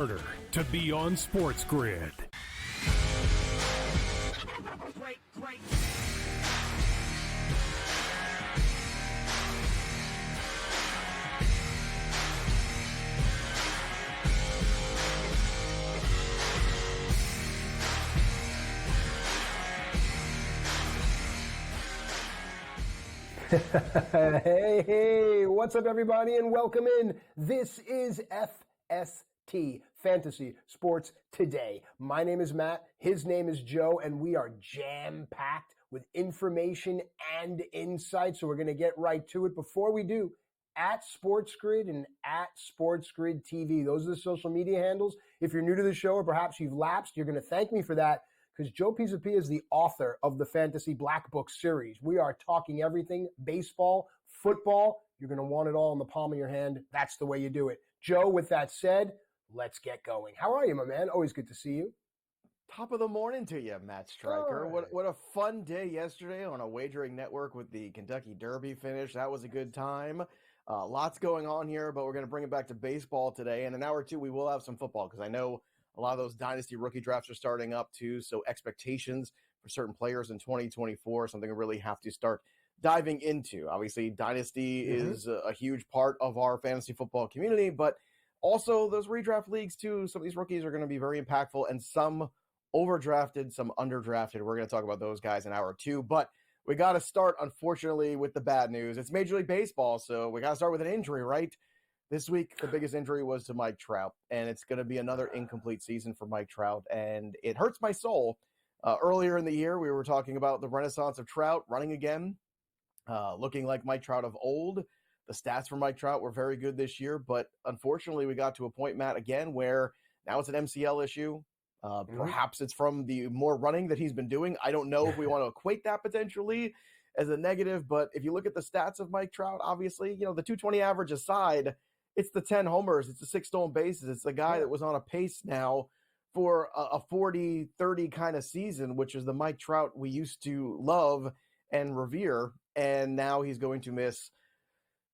To be on SportsGrid. Hey, what's up, everybody, and welcome in. This is FST, Fantasy Sports Today. My name is Matt, his name is Joe, and we are jam-packed with information and insight, so we're going to get right to it. Before we do, at SportsGrid and at SportsGrid TV, those are the social media handles. If you're new to the show or perhaps you've lapsed, you're going to thank me for that, because Joe Pisapia is the author of the Fantasy Black Book series. We are talking everything baseball, football. You're going to want it all in the palm of your hand. That's the way you do it. Joe, with that said, let's get going. How are you, my man? Always good to see you. Top of the morning to you, Matt Striker. Right. What a fun day yesterday on a wagering network with the Kentucky Derby finish. That was a good time. Lots going on here, but we're going to bring it back to baseball today. And in an hour or two, we will have some football, because I know a lot of those dynasty rookie drafts are starting up too, so expectations for certain players in 2024, something we really have to start diving into. Obviously, dynasty is a huge part of our fantasy football community, but also those redraft leagues too. Some of these rookies are going to be very impactful, and some overdrafted, some underdrafted. We're going to talk about those guys in hour two, but we got to start, unfortunately, with the bad news. It's Major League Baseball, so we got to start with an injury, right? This week, the biggest injury was to Mike Trout, and it's going to be another incomplete season for Mike Trout, and it hurts my soul. Earlier in the year, we were talking about the renaissance of Trout running again, looking like Mike Trout of old. The stats for Mike Trout were very good this year, but unfortunately, we got to a point, Matt, again, where now it's an MCL issue. Perhaps it's from the more running that he's been doing. I don't know if we want to equate that potentially as a negative, but if you look at the stats of Mike Trout, obviously, the 220 average aside, it's the 10 homers. It's the 6 stolen bases. It's the guy that was on a pace now for a 40-30 kind of season, which is the Mike Trout we used to love and revere. And now he's going to miss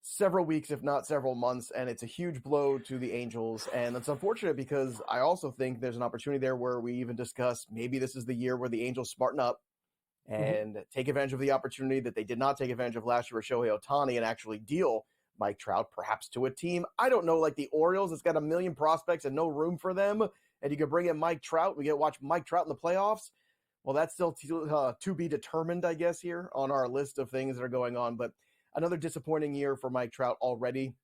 several weeks, if not several months. And it's a huge blow to the Angels. And it's unfortunate, because I also think there's an opportunity there where we even discuss maybe this is the year where the Angels smarten up and take advantage of the opportunity that they did not take advantage of last year with Shohei Ohtani, and actually deal Mike Trout perhaps to a team. I don't know, like the Orioles, it's got a million prospects and no room for them, and you can bring in Mike Trout. We get to watch Mike Trout in the playoffs. Well, that's still to be determined, I guess, here on our list of things that are going on. But another disappointing year for Mike Trout already,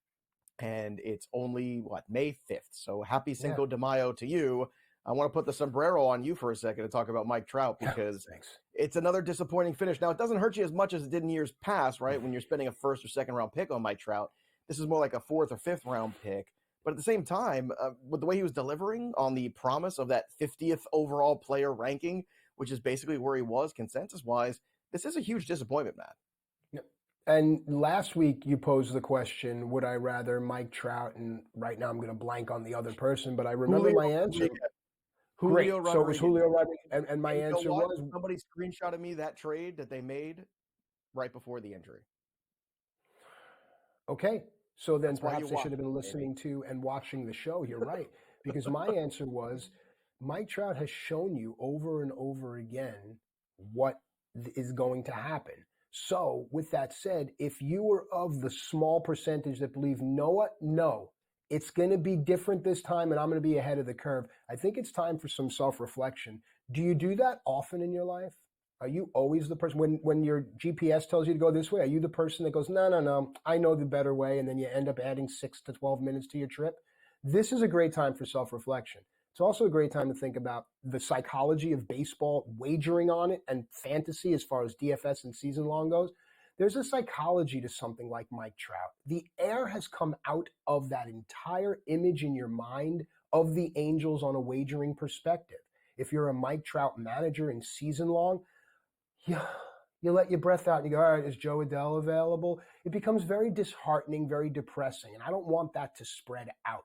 and it's only, May 5th. So happy Cinco de Mayo to you. I want to put the sombrero on you for a second and talk about Mike Trout, because it's another disappointing finish. Now, it doesn't hurt you as much as it did in years past, right? When you're spending a first or second round pick on Mike Trout. This is more like a fourth or fifth round pick. But at the same time, with the way he was delivering on the promise of that 50th overall player ranking, which is basically where he was consensus-wise, this is a huge disappointment, Matt. And last week you posed the question, would I rather Mike Trout? And right now I'm going to blank on the other person, but I remember my answer. Great. So it was Julio Rodriguez, and my answer was, somebody screenshotted me that trade that they made right before the injury. Okay, so then perhaps I should have been listening to and watching the show. You're right, because my answer was, Mike Trout has shown you over and over again what is going to happen. So with that said, if you were of the small percentage that believe, no, it's going to be different this time and I'm going to be ahead of the curve, I think it's time for some self-reflection. Do you do that often in your life? Are you always the person, when your GPS tells you to go this way, are you the person that goes, no, I know the better way, and then you end up adding 6 to 12 minutes to your trip? This is a great time for self-reflection. It's also a great time to think about the psychology of baseball, wagering on it, and fantasy as far as DFS and season long goes. There's a psychology to something like Mike Trout. The air has come out of that entire image in your mind of the Angels on a wagering perspective. If you're a Mike Trout manager in season long, you let your breath out and you go, all right, is Joe Adele available? It becomes very disheartening, very depressing, and I don't want that to spread out.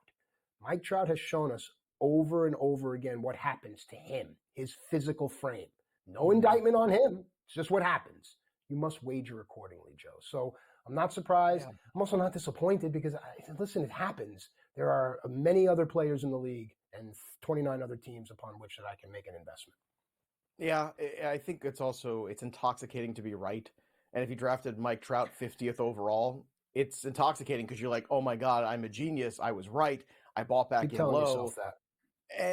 Mike Trout has shown us over and over again what happens to him, his physical frame. No indictment on him. It's just what happens. You must wager accordingly, Joe. So I'm not surprised. Yeah. I'm also not disappointed because, listen, it happens. There are many other players in the league and 29 other teams upon which that I can make an investment. Yeah, I think it's intoxicating to be right. And if you drafted Mike Trout 50th overall, it's intoxicating because you're like, oh my God, I'm a genius. I was right. I bought back Keep in telling low. yourself that.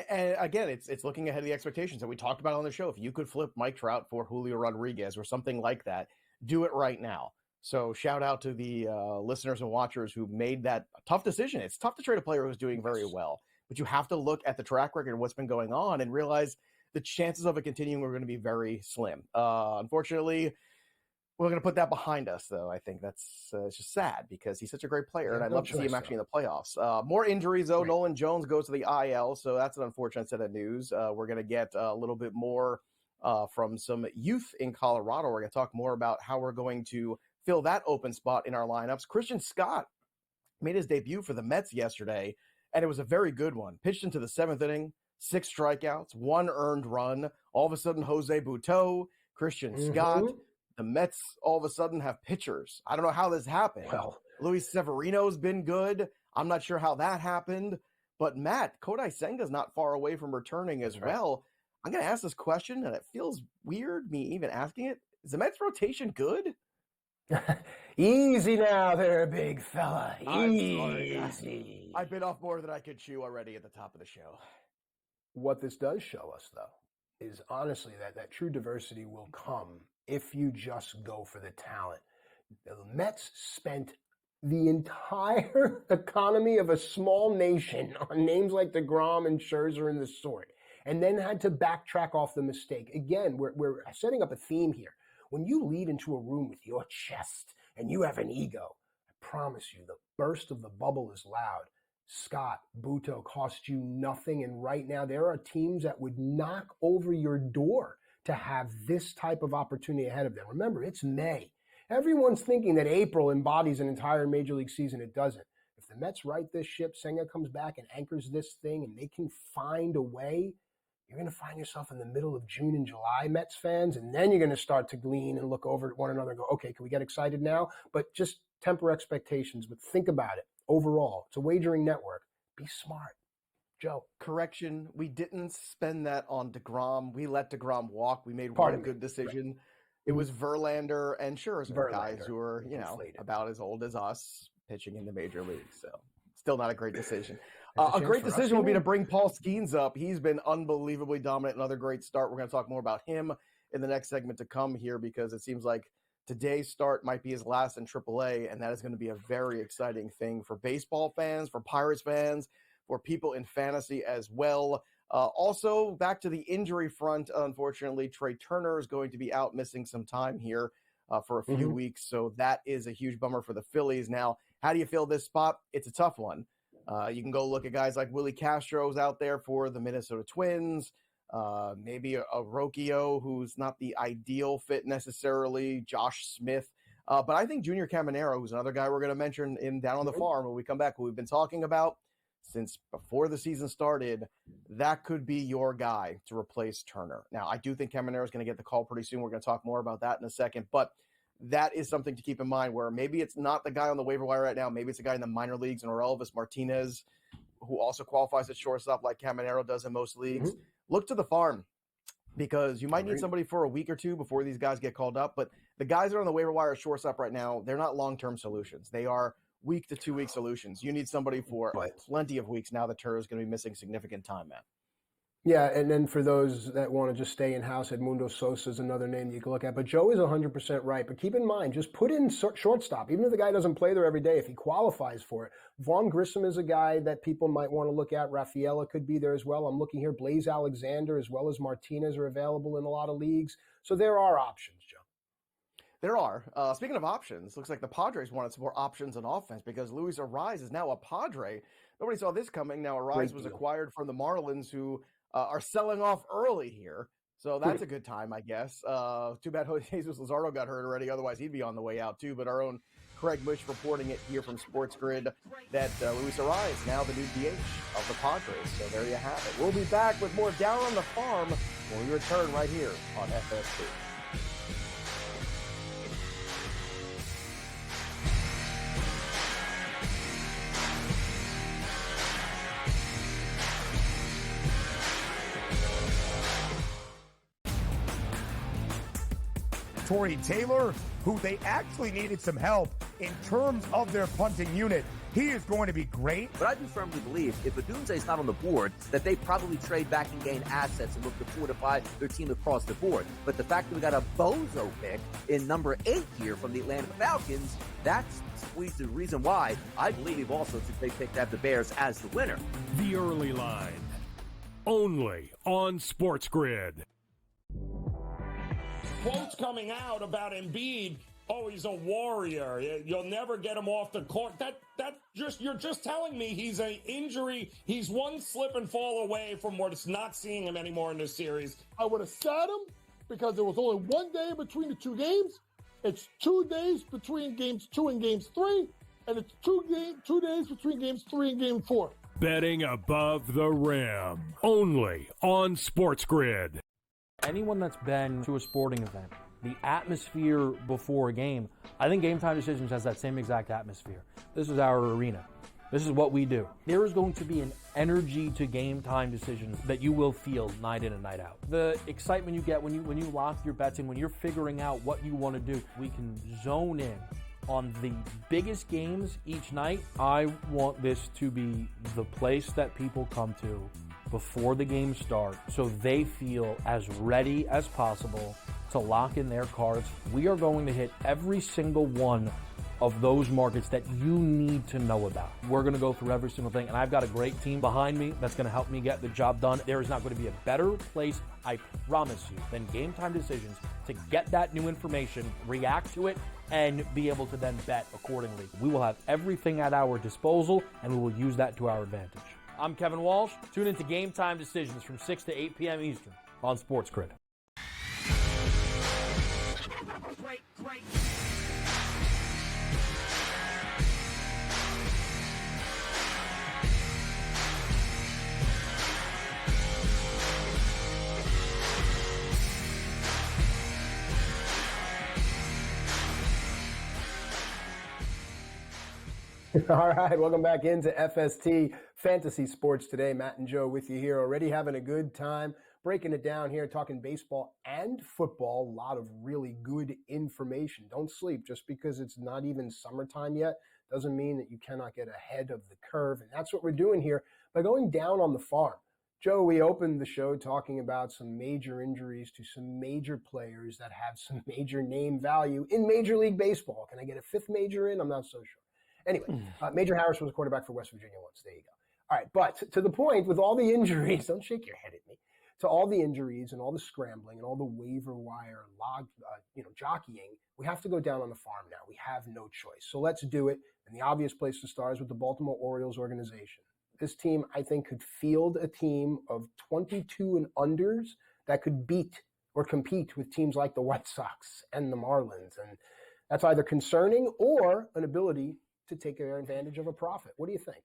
And again, it's looking ahead of the expectations that we talked about on the show. If you could flip Mike Trout for Julio Rodriguez or something like that, do it right now. So shout out to the listeners and watchers who made that tough decision. It's tough to trade a player who's doing very well, but you have to look at the track record of what's been going on and realize the chances of it continuing are going to be very slim. Unfortunately, we're going to put that behind us, though. I think that's it's just sad because he's such a great player, and I'd love to see him actually in the playoffs. More injuries, though. Right. Nolan Jones goes to the IL, so that's an unfortunate set of news. We're going to get a little bit more from some youth in Colorado. We're going to talk more about how we're going to fill that open spot in our lineups. Christian Scott made his debut for the Mets yesterday, and it was a very good one. Pitched into the 7th inning, 6 strikeouts, 1 earned run. All of a sudden, Jose Butto, Christian Scott. The Mets all of a sudden have pitchers. I don't know how this happened. Well, Luis Severino's been good. I'm not sure how that happened. But Matt, Kodai Senga's not far away from returning as well. I'm going to ask this question, and it feels weird me even asking it. Is the Mets rotation good? Easy now there, big fella. Easy. I bit off more than I could chew already at the top of the show. What this does show us, though, is honestly that true diversity will come if you just go for the talent. The Mets spent the entire economy of a small nation on names like DeGrom and Scherzer and the sort, and then had to backtrack off the mistake. Again, we're setting up a theme here. When you lead into a room with your chest and you have an ego, I promise you the burst of the bubble is loud. Scott, Butto cost you nothing, and right now there are teams that would knock over your door to have this type of opportunity ahead of them. Remember, it's May. Everyone's thinking that April embodies an entire Major League season. It doesn't. If the Mets right this ship, Senga comes back and anchors this thing, and they can find a way, you're going to find yourself in the middle of June and July, Mets fans, and then you're going to start to glean and look over at one another and go, okay, can we get excited now? But just temper expectations, but think about it. Overall, it's a wagering network. Be smart. Joe. Correction, we didn't spend that on DeGrom. We let DeGrom walk. We made one good decision. Right. It was Verlander and Scherzer, guys who are, about as old as us pitching in the major league. So still not a great decision. A great decision would be to bring Paul Skeens up. He's been unbelievably dominant. Another great start. We're going to talk more about him in the next segment to come here because it seems like today's start might be his last in AAA, and that is going to be a very exciting thing for baseball fans, for Pirates fans, for people in fantasy as well. Also, back to the injury front, unfortunately, Trey Turner is going to be out missing some time here for a few weeks, so that is a huge bummer for the Phillies. Now, how do you fill this spot? It's a tough one. You can go look at guys like Willie Castro's out there for the Minnesota Twins, maybe a Rocchio who's not the ideal fit necessarily, Josh Smith. But I think Junior Caminero, who's another guy we're going to mention in Down on the Farm when we come back, who we've been talking about since before the season started, that could be your guy to replace Turner. Now, I do think Caminero is going to get the call pretty soon. We're going to talk more about that in a second, but that is something to keep in mind where maybe it's not the guy on the waiver wire right now. Maybe it's a guy in the minor leagues, and Elvis Martinez, who also qualifies at shortstop like Caminero does in most leagues. Look to the farm because you might need somebody for a week or two before these guys get called up. But the guys that are on the waiver wire at shortstop right now, they're not long-term solutions. They are week to 2 week solutions. You need somebody for plenty of weeks now that Turner is going to be missing significant time, Matt. Yeah, and then for those that want to just stay in-house, Edmundo Sosa is another name you can look at. But Joe is 100% right. But keep in mind, just put in shortstop. Even if the guy doesn't play there every day, if he qualifies for it. Vaughn Grissom is a guy that people might want to look at. Rafaela could be there as well. I'm looking here. Blaze Alexander as well as Martinez are available in a lot of leagues. So there are options, Joe. There are. Speaking of options, looks like the Padres wanted some more options on offense because Luis Ariz is now a Padre. Nobody saw this coming. Now Ariz was acquired from the Marlins, who are selling off early here. So that's a good time, I guess. Too bad Jesus Luzardo got hurt already. Otherwise, he'd be on the way out, too. But our own Craig Bush reporting it here from SportsGrid that Luis Ariz, now the new DH of the Padres. So there you have it. We'll be back with more Down on the Farm when we return right here on FS2. Tory Taylor, who they actually needed some help in terms of their punting unit. He is going to be great. But I do firmly believe if Odunze's not on the board, that they probably trade back and gain assets and look to fortify their team across the board. But the fact that we got a bozo pick in number 8 here from the Atlanta Falcons, that's the reason why I believe also they picked out the Bears as the winner. The Early Line, only on SportsGrid. Quotes coming out about Embiid. Oh, he's a warrior. You'll never get him off the court. You're just telling me he's an injury. He's one slip and fall away from what's not seeing him anymore in this series. I would have sat him because there was only 1 day between the 2 games. It's 2 days between games 2 and games 3, and it's 2 days between games 3 and game 4. Betting above the rim, only on SportsGrid. Anyone that's been to a sporting event, the atmosphere before a game, I think Game Time Decisions has that same exact atmosphere. This is our arena. This is what we do. There is going to be an energy to Game Time Decisions that you will feel night in and night out. The excitement you get when you lock your bets in, when you're figuring out what you want to do, we can zone in on the biggest games each night. I want this to be the place that people come to before the games start so they feel as ready as possible to lock in their cards. We are going to hit every single one of those markets that you need to know about. We're going to go through every single thing, and I've got a great team behind me that's going to help me get the job done. There is not going to be a better place, I promise you, than Game Time Decisions to get that new information, react to it, and be able to then bet accordingly. We will have everything at our disposal, and we will use that to our advantage. I'm Kevin Walsh. Tune into Game Time Decisions from 6 to 8 p.m. Eastern on SportsGrid. Great. All right, welcome back into FST Fantasy Sports today. Matt and Joe with you here, already having a good time, breaking it down here, talking baseball and football. A lot of really good information. Don't sleep. Just because it's not even summertime yet doesn't mean that you cannot get ahead of the curve. And that's what we're doing here by going down on the farm. Joe, we opened the show talking about some major injuries to some major players that have some major name value in Major League Baseball. Can I get a fifth major in? I'm not so sure. Anyway, Major Harris was a quarterback for West Virginia once. There you go. All right, but to the point, with all the injuries, don't shake your head at me, to all the injuries and all the scrambling and all the waiver wire jockeying, we have to go down on the farm now. We have no choice. So let's do it. And the obvious place to start is with the Baltimore Orioles organization. This team, I think, could field a team of 22 and unders that could beat or compete with teams like the White Sox and the Marlins. And that's either concerning or an ability to take advantage of a profit. What do you think?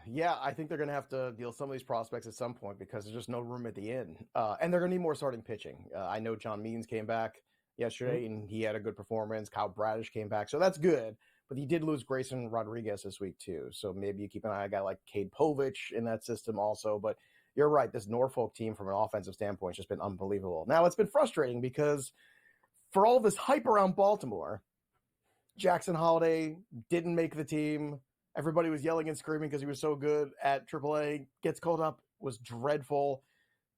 Yeah, I think they're going to have to deal some of these prospects at some point because there's just no room at the end. And they're going to need more starting pitching. I know John Means came back yesterday and he had a good performance. Kyle Bradish came back, so that's good. But he did lose Grayson Rodriguez this week too. So maybe you keep an eye on a guy like Cade Povich in that system also. But you're right, this Norfolk team from an offensive standpoint has just been unbelievable. Now, it's been frustrating because for all this hype around Baltimore, Jackson Holiday didn't make the team. Everybody was yelling and screaming because he was so good at AAA. Gets called up, was dreadful.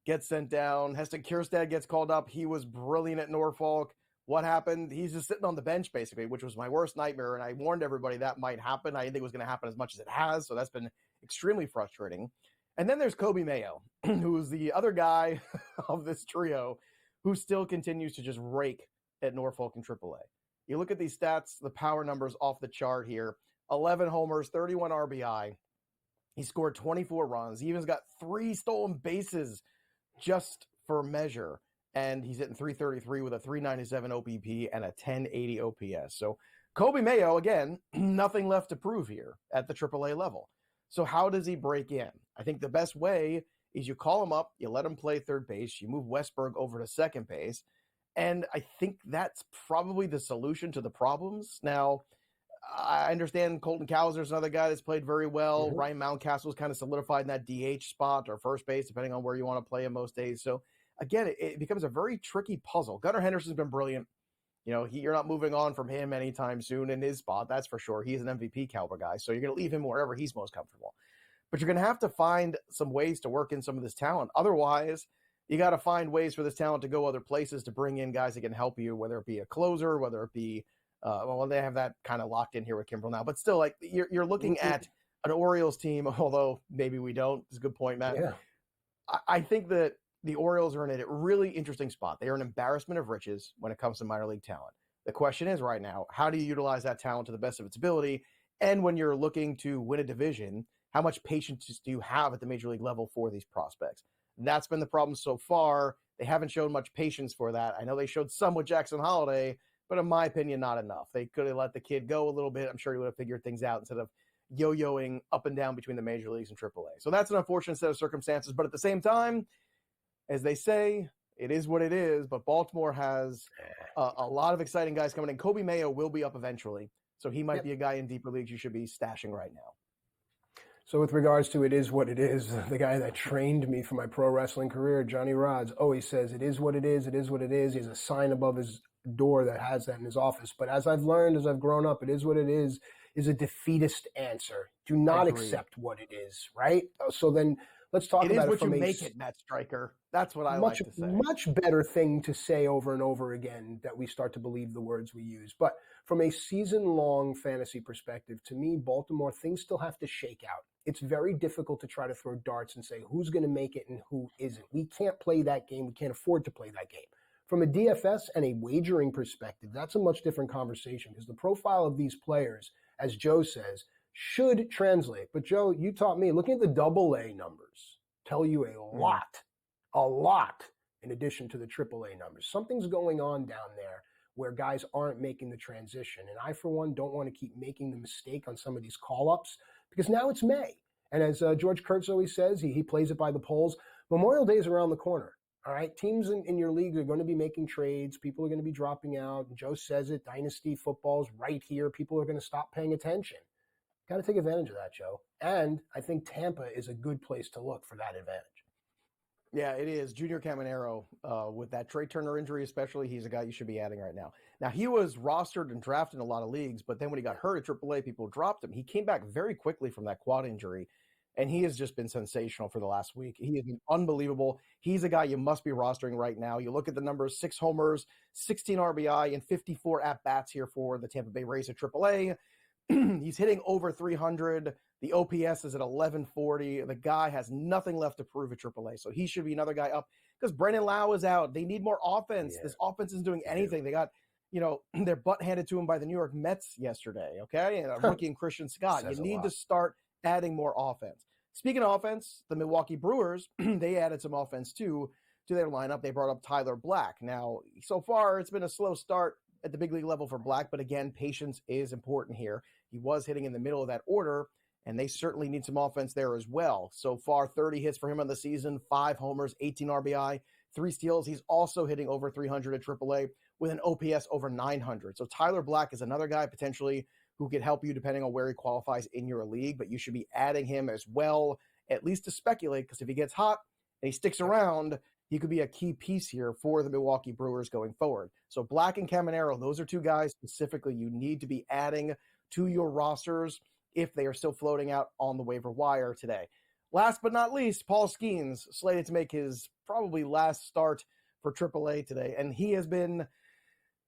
Gets sent down. Heston Kjerstad gets called up. He was brilliant at Norfolk. What happened? He's just sitting on the bench, basically, which was my worst nightmare, and I warned everybody that might happen. I didn't think it was going to happen as much as it has, so that's been extremely frustrating. And then there's Kobe Mayo, who's the other guy of this trio who still continues to just rake at Norfolk and AAA. You look at these stats, the power numbers off the chart here. 11 homers, 31 RBI. He scored 24 runs. He even's got 3 stolen bases just for measure. And he's hitting .333 with a .397 OPP and a .1080 OPS. So Kobe Mayo, again, nothing left to prove here at the AAA level. So how does he break in? I think the best way is you call him up, you let him play third base, you move Westberg over to second base, and I think that's probably the solution to the problems. Now, I understand Colton Cowser is another guy that's played very well. Mm-hmm. Ryan Mountcastle's kind of solidified in that DH spot or first base, depending on where you want to play him most days. So, again, it becomes a very tricky puzzle. Gunnar Henderson's been brilliant. You're not moving on from him anytime soon in his spot. That's for sure. He's an MVP caliber guy. So you're going to leave him wherever he's most comfortable. But you're going to have to find some ways to work in some of this talent. Otherwise, you got to find ways for this talent to go other places to bring in guys that can help you, whether it be a closer, whether it be, they have that kind of locked in here with Kimbrel now. But still, like you're looking at an Orioles team, although maybe we don't. It's a good point, Matt. Yeah. I think that the Orioles are in a really interesting spot. They are an embarrassment of riches when it comes to minor league talent. The question is right now, how do you utilize that talent to the best of its ability? And when you're looking to win a division, how much patience do you have at the major league level for these prospects? That's been the problem so far. They haven't shown much patience for that. I know they showed some with Jackson Holiday, but in my opinion, not enough. They could have let the kid go a little bit. I'm sure he would have figured things out instead of yo-yoing up and down between the major leagues and AAA. So that's an unfortunate set of circumstances. But at the same time, as they say, it is what it is. But Baltimore has a lot of exciting guys coming in. Kobe Mayo will be up eventually. So he might be a guy in deeper leagues you should be stashing right now. So with regards to it is what it is, the guy that trained me for my pro wrestling career, Johnny Rods, always says it is what it is, it is what it is. He has a sign above his door that has that in his office. But as I've learned, as I've grown up, it is what it is a defeatist answer. Do not accept what it is, right? So then let's talk about it from you make it, Matt Striker. That's what I like to say. Much better thing to say over and over again that we start to believe the words we use. But from a season-long fantasy perspective, to me, Baltimore, things still have to shake out. It's very difficult to try to throw darts and say who's going to make it and who isn't. We can't play that game. We can't afford to play that game. From a DFS and a wagering perspective, that's a much different conversation because the profile of these players, as Joe says, should translate. But Joe, you taught me, looking at the AA numbers, tell you a lot in addition to the AAA numbers. Something's going on down there where guys aren't making the transition. And I, for one, don't want to keep making the mistake on some of these call-ups because now it's May. And as George Kurtz always says, he plays it by the polls. Memorial Day is around the corner. All right, teams in your league are going to be making trades. People are going to be dropping out. Joe says it, dynasty football's right here. People are going to stop paying attention. Got to take advantage of that, Joe. And I think Tampa is a good place to look for that advantage. Yeah, it is. Junior Caminero, with that Trey Turner injury especially, he's a guy you should be adding right now. Now, he was rostered and drafted in a lot of leagues, but then when he got hurt at AAA, people dropped him. He came back very quickly from that quad injury, and he has just been sensational for the last week. He has been unbelievable. He's a guy you must be rostering right now. You look at the numbers, 6 homers, 16 RBI, and 54 at-bats here for the Tampa Bay Rays at AAA. He's hitting over 300. The OPS is at 1140. The guy has nothing left to prove at AAA, so he should be another guy up because Brennan Lau is out. They need more offense. This offense isn't doing anything. They got, their butt handed to them by the New York Mets yesterday, okay? And a rookie in Christian Scott. You need to start adding more offense. Speaking of offense, the Milwaukee Brewers, they added some offense too to their lineup. They brought up Tyler Black. Now, so far, it's been a slow start at the big league level for Black, but again, patience is important here. He was hitting in the middle of that order, and they certainly need some offense there as well. So far, 30 hits for him on the season, 5 homers, 18 RBI, 3 steals. He's also hitting over 300 at AAA with an OPS over 900. So Tyler Black is another guy potentially who could help you depending on where he qualifies in your league, but you should be adding him as well, at least to speculate, because if he gets hot and he sticks around, he could be a key piece here for the Milwaukee Brewers going forward. So Black and Caminero, those are 2 guys specifically you need to be adding to your rosters if they are still floating out on the waiver wire today. Last but not least, Paul Skeens slated to make his probably last start for AAA today, and he has been,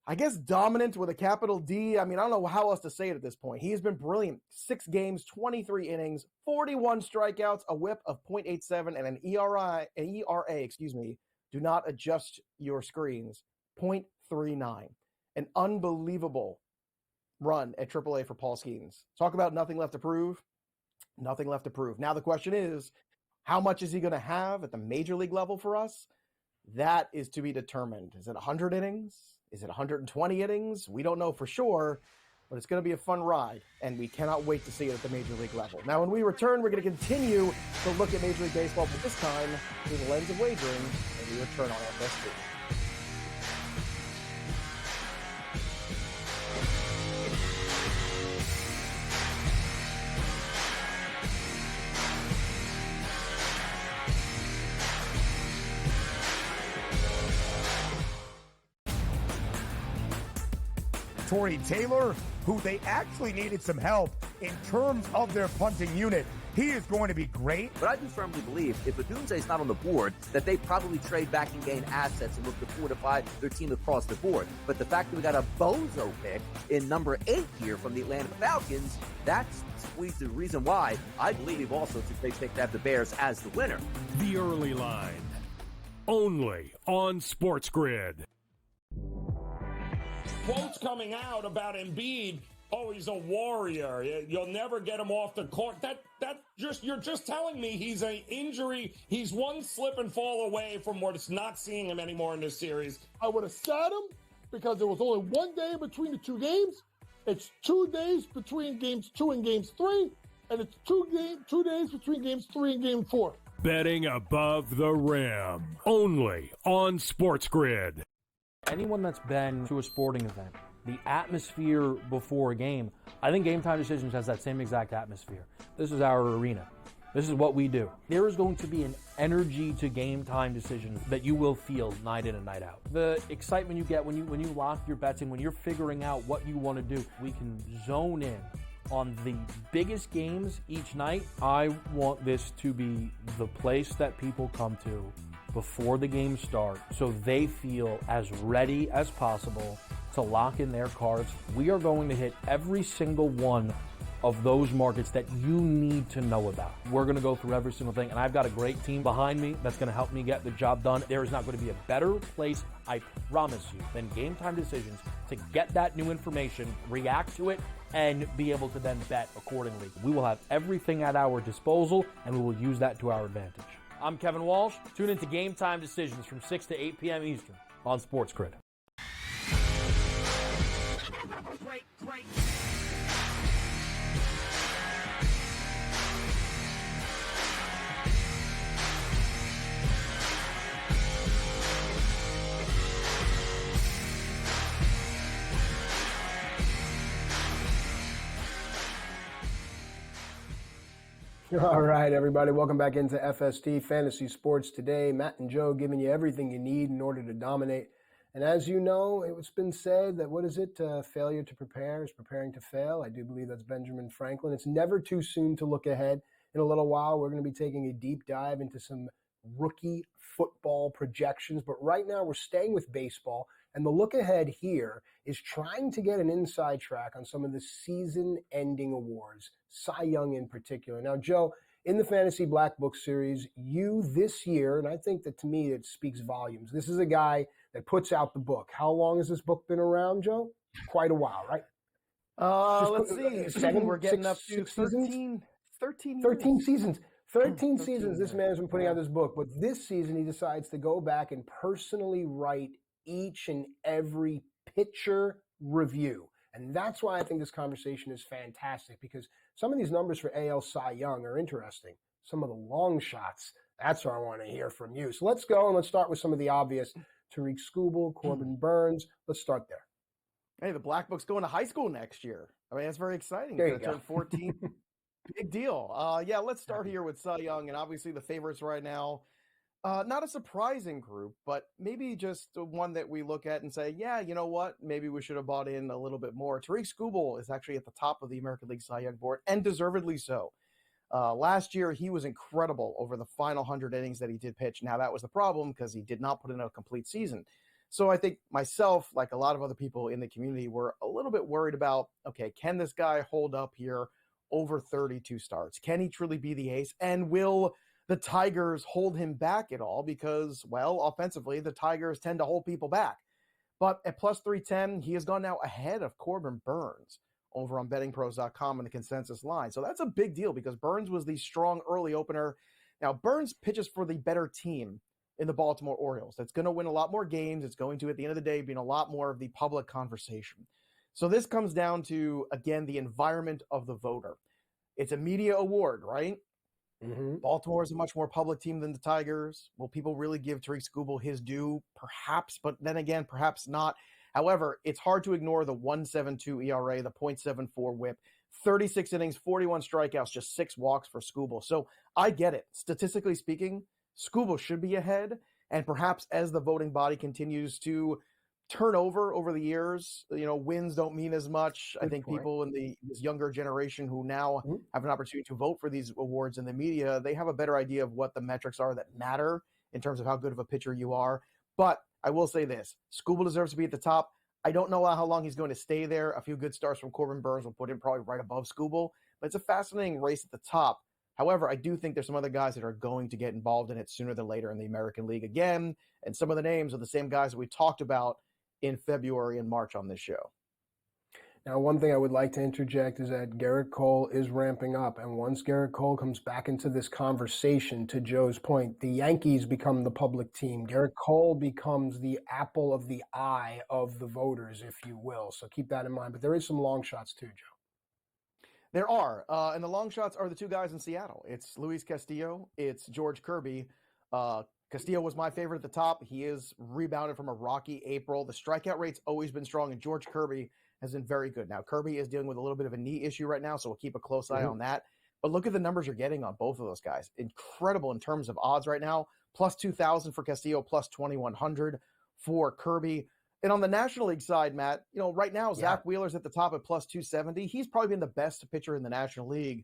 I guess, dominant with a capital D. I mean, I don't know how else to say it at this point. He has been brilliant. 6 games, 23 innings, 41 strikeouts, a whip of .87, and an ERA, do not adjust your screens, .39. An unbelievable run at AAA for Paul Skeens. Talk about nothing left to prove. Nothing left to prove. Now the question is, how much is he going to have at the major league level for us? That is to be determined. Is it 100 innings? Is it 120 innings? We don't know for sure, but it's going to be a fun ride, and we cannot wait to see it at the major league level. Now, when we return, we're going to continue to look at Major League Baseball, but this time through the lens of wagering, and we return on FS3. Torrey Taylor, who they actually needed some help in terms of their punting unit. He is going to be great. But I do firmly believe if Odunze's not on the board, that they probably trade back and gain assets and look to fortify their team across the board. But the fact that we got a bozo pick in number 8 here from the Atlanta Falcons, that's the reason why I believe also they picked up the Bears as the winner. The Early Line. Only on SportsGrid. Quotes coming out about Embiid. Oh, he's a warrior. You'll never get him off the court. You're just telling me he's an injury. He's one slip and fall away from not seeing him anymore in this series. I would have sat him because there was only 1 day between the two games. It's 2 days between games 2 and games 3, and it's 2 days between games 3 and game 4. Betting above the rim. Only on SportsGrid. Anyone that's been to a sporting event, the atmosphere before a game, I think Game Time Decisions has that same exact atmosphere. This is our arena. This is what we do. There is going to be an energy to Game Time Decisions that you will feel night in and night out. The excitement you get when you lock your bets in, when you're figuring out what you want to do, we can zone in on the biggest games each night. I want this to be the place that people come to before the games start so they feel as ready as possible to lock in their cards. We are going to hit every single one of those markets that you need to know about. We're going to go through every single thing, and I've got a great team behind me that's going to help me get the job done. There is not going to be a better place, I promise you, than Game Time Decisions to get that new information, react to it, and be able to then bet accordingly. We will have everything at our disposal, and we will use that to our advantage. I'm Kevin Walsh. Tune into Game Time Decisions from 6 to 8 p.m. Eastern on SportsGrid. Great. All right, everybody. Welcome back into FST Fantasy Sports today. Matt and Joe giving you everything you need in order to dominate. And as you know, it's been said that, failure to prepare is preparing to fail. I do believe that's Benjamin Franklin. It's never too soon to look ahead. In a little while, we're going to be taking a deep dive into some rookie football projections. But right now, we're staying with baseball. And the look ahead here is trying to get an inside track on some of the season-ending awards, Cy Young in particular. Now, Joe, in the Fantasy Black Book Series, you this year, and I think that to me it speaks volumes, this is a guy that puts out the book. How long has this book been around, Joe? Quite a while, right? Let's see. We're getting up to 13 seasons. 13 seasons this man has been putting out this book. But this season he decides to go back and personally write each and every pitcher review. And that's why I think this conversation is fantastic, because some of these numbers for AL Cy Young are interesting. Some of the long shots, that's what I want to hear from you. So let's go and let's start with some of the obvious. Tariq Skubal, Corbin Burns. Let's start there. Hey, the Black Book's going to high school next year. I mean, that's very exciting. There you go. Turn 14. Big deal. Let's start here with Cy Young, and obviously the favorites right now. Not a surprising group, but maybe just one that we look at and say, yeah, you know what? Maybe we should have bought in a little bit more. Tariq Skubal is actually at the top of the American League Cy Young board, and deservedly so. Last year, he was incredible over the final 100 innings that he did pitch. Now, that was the problem because he did not put in a complete season. So I think myself, like a lot of other people in the community, were a little bit worried about, okay, can this guy hold up here over 32 starts? Can he truly be the ace? And will the Tigers hold him back at all? Because, well, offensively, the Tigers tend to hold people back. But at plus 310, he has gone now ahead of Corbin Burns over on bettingpros.com in the consensus line. So that's a big deal because Burns was the strong early opener. Now, Burns pitches for the better team in the Baltimore Orioles. That's going to win a lot more games. It's going to, at the end of the day, be a lot more of the public conversation. So this comes down to, again, the environment of the voter. It's a media award, right? Mm-hmm. Baltimore is a much more public team than the Tigers. Will people really give Tariq Skubal his due? Perhaps, but then again, perhaps not. However, it's hard to ignore the 1.72 ERA, the 0.74 whip, 36 innings, 41 strikeouts, just 6 walks for Skubal. So I get it. Statistically speaking, Skubal should be ahead. And perhaps as the voting body continues to turnover over the years. Wins don't mean as much. Good I think point. people in this younger generation who now have an opportunity to vote for these awards in the media, they have a better idea of what the metrics are that matter in terms of how good of a pitcher you are. But I will say this, Skubal deserves to be at the top. I don't know how long he's going to stay there. A few good starts from Corbin Burns will put him probably right above Skubal, but it's a fascinating race at the top. However, I do think there's some other guys that are going to get involved in it sooner than later in the American League again, and some of the names are the same guys that we talked about in February and March on this show. Now, one thing I would like to interject is that Gerrit Cole is ramping up. And once Gerrit Cole comes back into this conversation, to Joe's point, the Yankees become the public team. Gerrit Cole becomes the apple of the eye of the voters, if you will. So keep that in mind. But there is some long shots too, Joe. There are. And the long shots are the two guys in Seattle. It's Luis Castillo. It's George Kirby. Castillo was my favorite at the top. He is rebounded from a rocky April. The strikeout rate's always been strong, and George Kirby has been very good. Now, Kirby is dealing with a little bit of a knee issue right now, so we'll keep a close eye on that. But look at the numbers you're getting on both of those guys. Incredible in terms of odds right now. Plus 2,000 for Castillo, plus 2,100 for Kirby. And on the National League side, Matt, right now, Zach Wheeler's at the top at plus 270. He's probably been the best pitcher in the National League.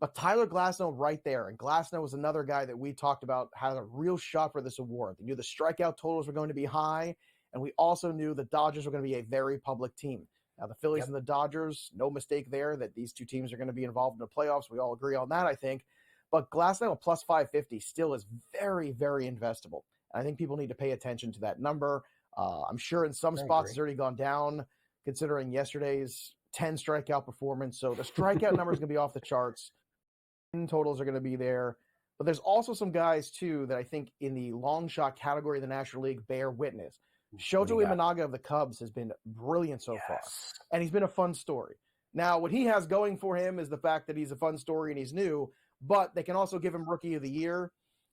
But Tyler Glasnow right there, and Glasnow was another guy that we talked about had a real shot for this award. We knew the strikeout totals were going to be high, and we also knew the Dodgers were going to be a very public team. Now, the Phillies and the Dodgers, no mistake there that these two teams are going to be involved in the playoffs. We all agree on that, I think. But Glasnow at plus 550 still is very, very investable. And I think people need to pay attention to that number. I'm sure in some spots it's already gone down, considering yesterday's 10 strikeout performance. So the strikeout number is going to be off the charts. Totals are going to be there. But there's also some guys, too, that I think in the long shot category of the National League bear witness. Shoto Imanaga of the Cubs has been brilliant so far, and he's been a fun story. Now, what he has going for him is the fact that he's a fun story and he's new, but they can also give him Rookie of the Year,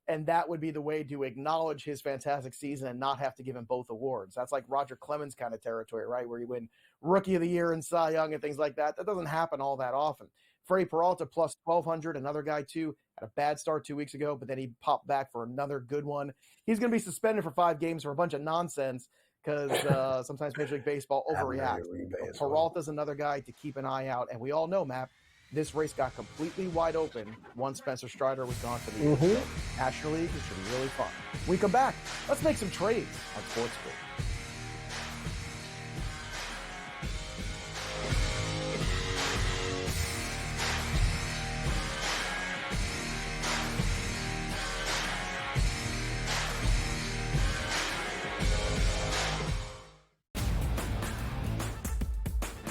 and that would be the way to acknowledge his fantastic season and not have to give him both awards. That's like Roger Clemens kind of territory, right, where you win Rookie of the Year and Cy Young and things like that. That doesn't happen all that often. Freddie Peralta plus 1,200, another guy, too, had a bad start 2 weeks ago, but then he popped back for another good one. He's going to be suspended for 5 games for a bunch of nonsense because sometimes Major League Baseball overreacts. Peralta's another guy to keep an eye out, and we all know, Matt, this race got completely wide open once Spencer Strider was gone for the year. So, National League, it should be really fun. When we come back, let's make some trades on SportsGrid.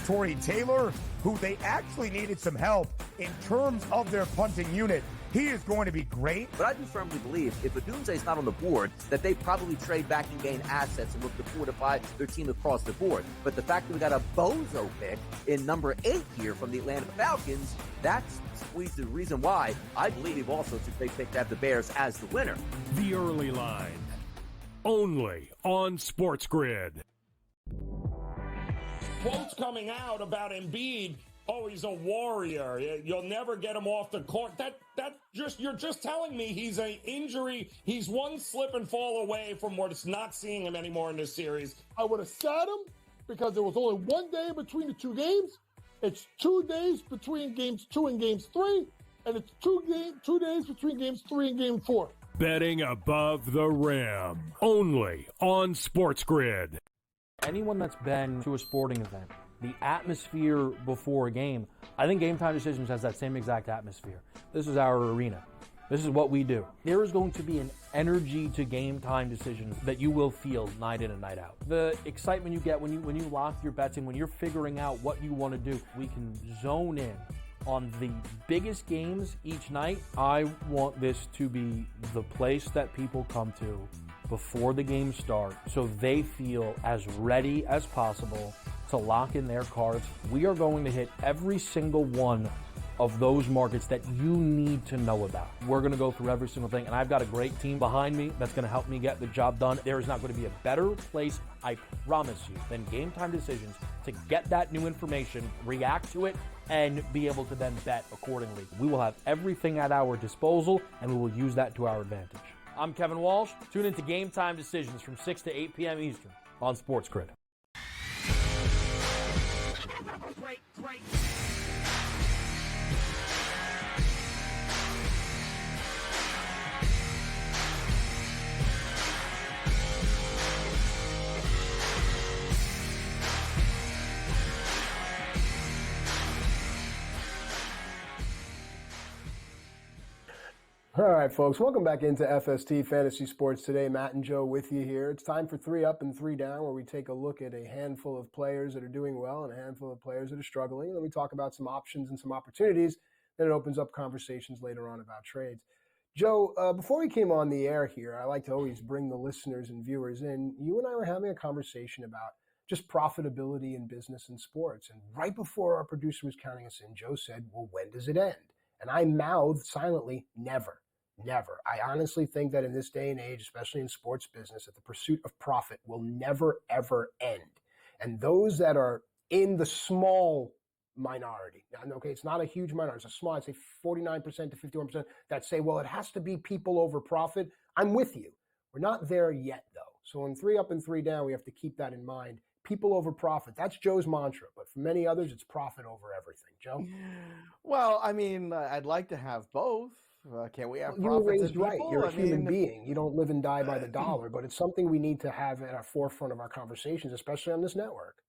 Torrey Taylor, who they actually needed some help in terms of their punting unit. He is going to be great. But I do firmly believe if Odunze's not on the board, that they probably trade back and gain assets and look to fortify their team across the board. But the fact that we got a bozo pick in number 8 here from the Atlanta Falcons, that's the reason why I believe also it's a great pick to have the Bears as the winner. The Early Line, only on SportsGrid. Quotes coming out about Embiid. Oh, he's a warrior. You'll never get him off the court. You're just telling me he's an injury. He's one slip and fall away from not seeing him anymore in this series. I would have sat him because there was only 1 day between the 2 games. It's 2 days between games 2 and games 3, and it's 2 days between games 3 and game 4. Betting above the rim, only on SportsGrid. Anyone that's been to a sporting event, the atmosphere before a game, I think Game Time Decisions has that same exact atmosphere. This is our arena. This is what we do. There is going to be an energy to Game Time Decisions that you will feel night in and night out. The excitement you get when you lock your bets in, when you're figuring out what you want to do, we can zone in on the biggest games each night. I want this to be the place that people come to before the games start so they feel as ready as possible to lock in their cards. We are going to hit every single one of those markets that you need to know about. We're going to go through every single thing, and I've got a great team behind me that's going to help me get the job done. There is not going to be a better place, I promise you, than Game Time Decisions to get that new information, react to it, and be able to then bet accordingly. We will have everything at our disposal, and we will use that to our advantage. I'm Kevin Walsh. Tune into Game Time Decisions from 6 to 8 p.m. Eastern on SportsGrid. All right, folks, welcome back into FST Fantasy Sports today. Matt and Joe with you here. It's time for 3 Up and 3 Down, where we take a look at a handful of players that are doing well and a handful of players that are struggling. And then we talk about some options and some opportunities. Then it opens up conversations later on about trades. Joe, before we came on the air here, I like to always bring the listeners and viewers in. You and I were having a conversation about just profitability in business and sports. And right before our producer was counting us in, Joe said, well, when does it end? And I mouthed silently, never. Never. I honestly think that in this day and age, especially in sports business, that the pursuit of profit will never, ever end. And those that are in the small minority, now, okay, it's not a huge minority, it's a small, I'd say 49% to 51% that say, well, it has to be people over profit. I'm with you. We're not there yet, though. So in 3 Up and 3 Down, we have to keep that in mind. People over profit. That's Joe's mantra. But for many others, it's profit over everything. Joe? Well, I mean, I'd like to have both. Can't we have you were profits raised and right. people? You're a human being. You don't live and die by the dollar, but it's something we need to have at our forefront of our conversations, especially on this network.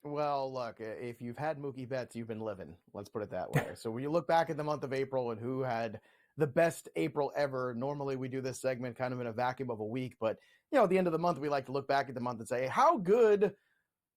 Well, look, if you've had Mookie Betts, you've been living. Let's put it that way. So when you look back at the month of April and who had the best April ever, normally we do this segment kind of in a vacuum of a week, but at the end of the month, we like to look back at the month and say, how good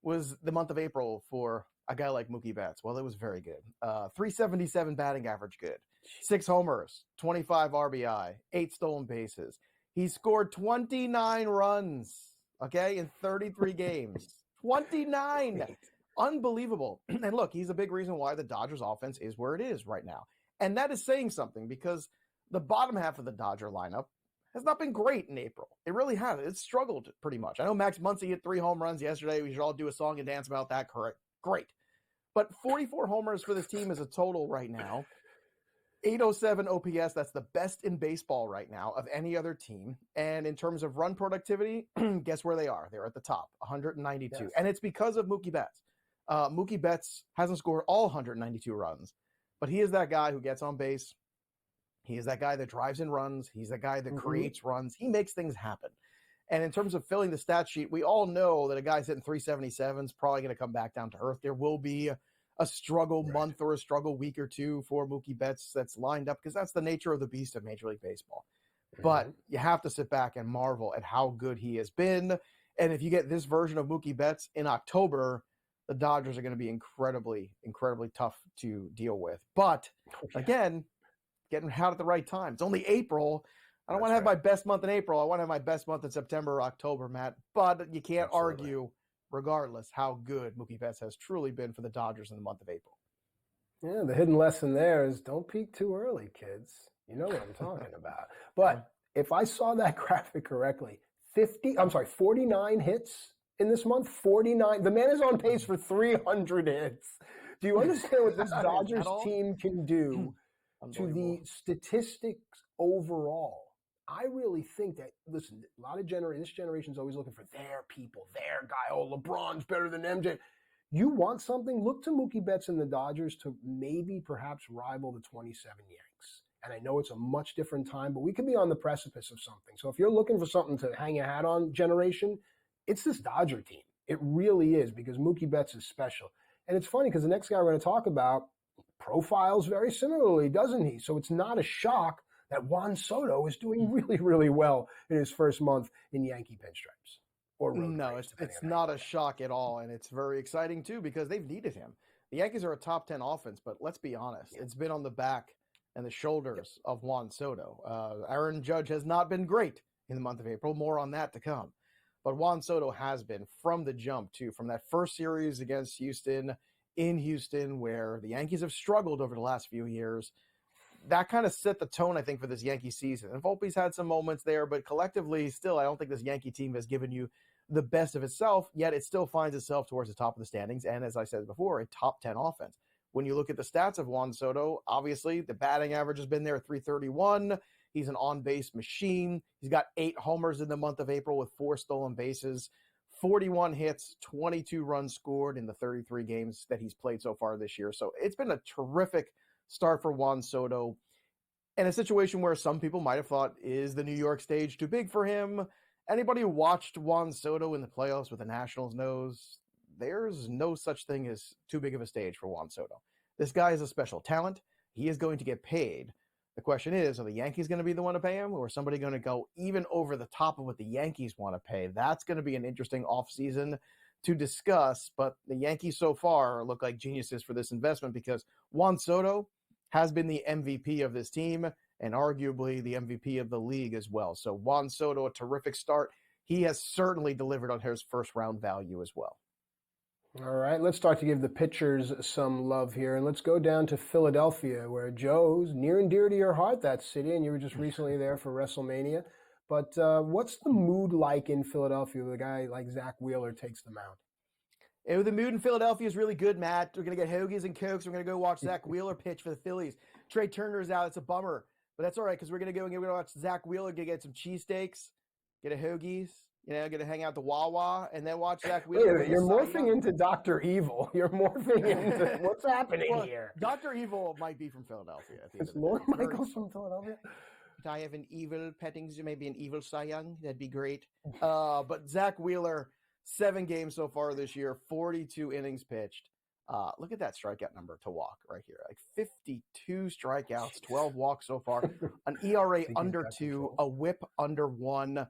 was the month of April for a guy like Mookie Betts? Well, it was very good. 377 batting average, good. 6 homers, 25 RBI, 8 stolen bases. He scored 29 runs, okay, in 33 games. 29! Unbelievable. And look, he's a big reason why the Dodgers offense is where it is right now. And that is saying something because the bottom half of the Dodger lineup has not been great in April. It really hasn't. It's struggled pretty much. I know Max Muncy hit 3 home runs yesterday. We should all do a song and dance about that. Correct. Great. But 44 homers for this team is a total right now. 807 OPS, that's the best in baseball right now of any other team. And in terms of run productivity, guess where they are? They're at the top, 192. Yes. And it's because of Mookie Betts. Mookie Betts hasn't scored all 192 runs, but he is that guy who gets on base. He is that guy that drives in runs. He's that guy that creates runs. He makes things happen. And in terms of filling the stat sheet, we all know that a guy's hitting 377 is probably going to come back down to earth. There will be a struggle month or a struggle week or two for Mookie Betts that's lined up because that's the nature of the beast of Major League Baseball. But you have to sit back and marvel at how good he has been. And if you get this version of Mookie Betts in October, the Dodgers are going to be incredibly, incredibly tough to deal with. But again, getting out at the right time. It's only April. I don't want to have my best month in April. I want to have my best month in September or October, Matt. But you can't argue, regardless, how good Mookie Betts has truly been for the Dodgers in the month of April. Yeah, the hidden lesson there is don't peak too early, kids. You know what I'm talking about. But if I saw that graphic correctly, 49 hits in this month. 49. The man is on pace for 300 hits. Do you understand what this Dodgers team can do to the statistics overall? I really think that, listen, a lot of this generation is always looking for their people, their guy. Oh, LeBron's better than MJ. You want something? Look to Mookie Betts and the Dodgers to maybe perhaps rival the 27 Yanks. And I know it's a much different time, but we could be on the precipice of something. So if you're looking for something to hang a hat on, generation, it's this Dodger team. It really is, because Mookie Betts is special. And it's funny because the next guy we're going to talk about profiles very similarly, doesn't he? So it's not a shock that Juan Soto is doing really, really well in his first month in Yankee pinstripes. It's not a shock at all, and it's very exciting too because they've needed him. The Yankees are a top 10 offense, but let's be honest, it's been on the back and the shoulders of Juan Soto. Aaron Judge has not been great in the month of April. More on that to come. But Juan Soto has been from the jump too, from that first series against Houston in Houston, where the Yankees have struggled over the last few years. That kind of set the tone, I think, for this Yankee season. And Volpe's had some moments there, but collectively, still, I don't think this Yankee team has given you the best of itself, yet it still finds itself towards the top of the standings. And as I said before, a top 10 offense. When you look at the stats of Juan Soto, obviously the batting average has been there at 331. He's an on-base machine. He's got 8 homers in the month of April with 4 stolen bases, 41 hits, 22 runs scored in the 33 games that he's played so far this year. So it's been a terrific start for Juan Soto. In a situation where some people might have thought, is the New York stage too big for him? Anybody who watched Juan Soto in the playoffs with the Nationals knows there's no such thing as too big of a stage for Juan Soto. This guy is a special talent. He is going to get paid. The question is, are the Yankees going to be the one to pay him, or is somebody going to go even over the top of what the Yankees want to pay? That's going to be an interesting offseason to discuss, but the Yankees so far look like geniuses for this investment because Juan Soto has been the MVP of this team and arguably the MVP of the league as well. So Juan Soto, a terrific start. He has certainly delivered on his first-round value as well. All right, let's start to give the pitchers some love here, and let's go down to Philadelphia, where Joe's near and dear to your heart, that city, and you were just recently there for WrestleMania. But what's the mood like in Philadelphia with a guy like Zach Wheeler takes the mound? The mood in Philadelphia is really good, Matt. We're going to get hoagies and Cokes. We're going to go watch Zach Wheeler pitch for the Phillies. Trey Turner's out. It's a bummer, but that's all right because we're going to watch Zach Wheeler, get some cheesesteaks, get a hoagies. Get to hang out at the Wawa and then watch Zach Wheeler. Wait, you're morphing into Dr. Evil. You're morphing into what's happening here. Dr. Evil might be from Philadelphia. Is Lord Michaels from Philadelphia? If I have an evil petting zoo, maybe an evil Cy Young, that'd be great. But Zach Wheeler, 7 games so far this year, 42 innings pitched. Look at that strikeout number to walk right here. Like 52 strikeouts, 12 walks so far, an ERA under 2, a whip under 1.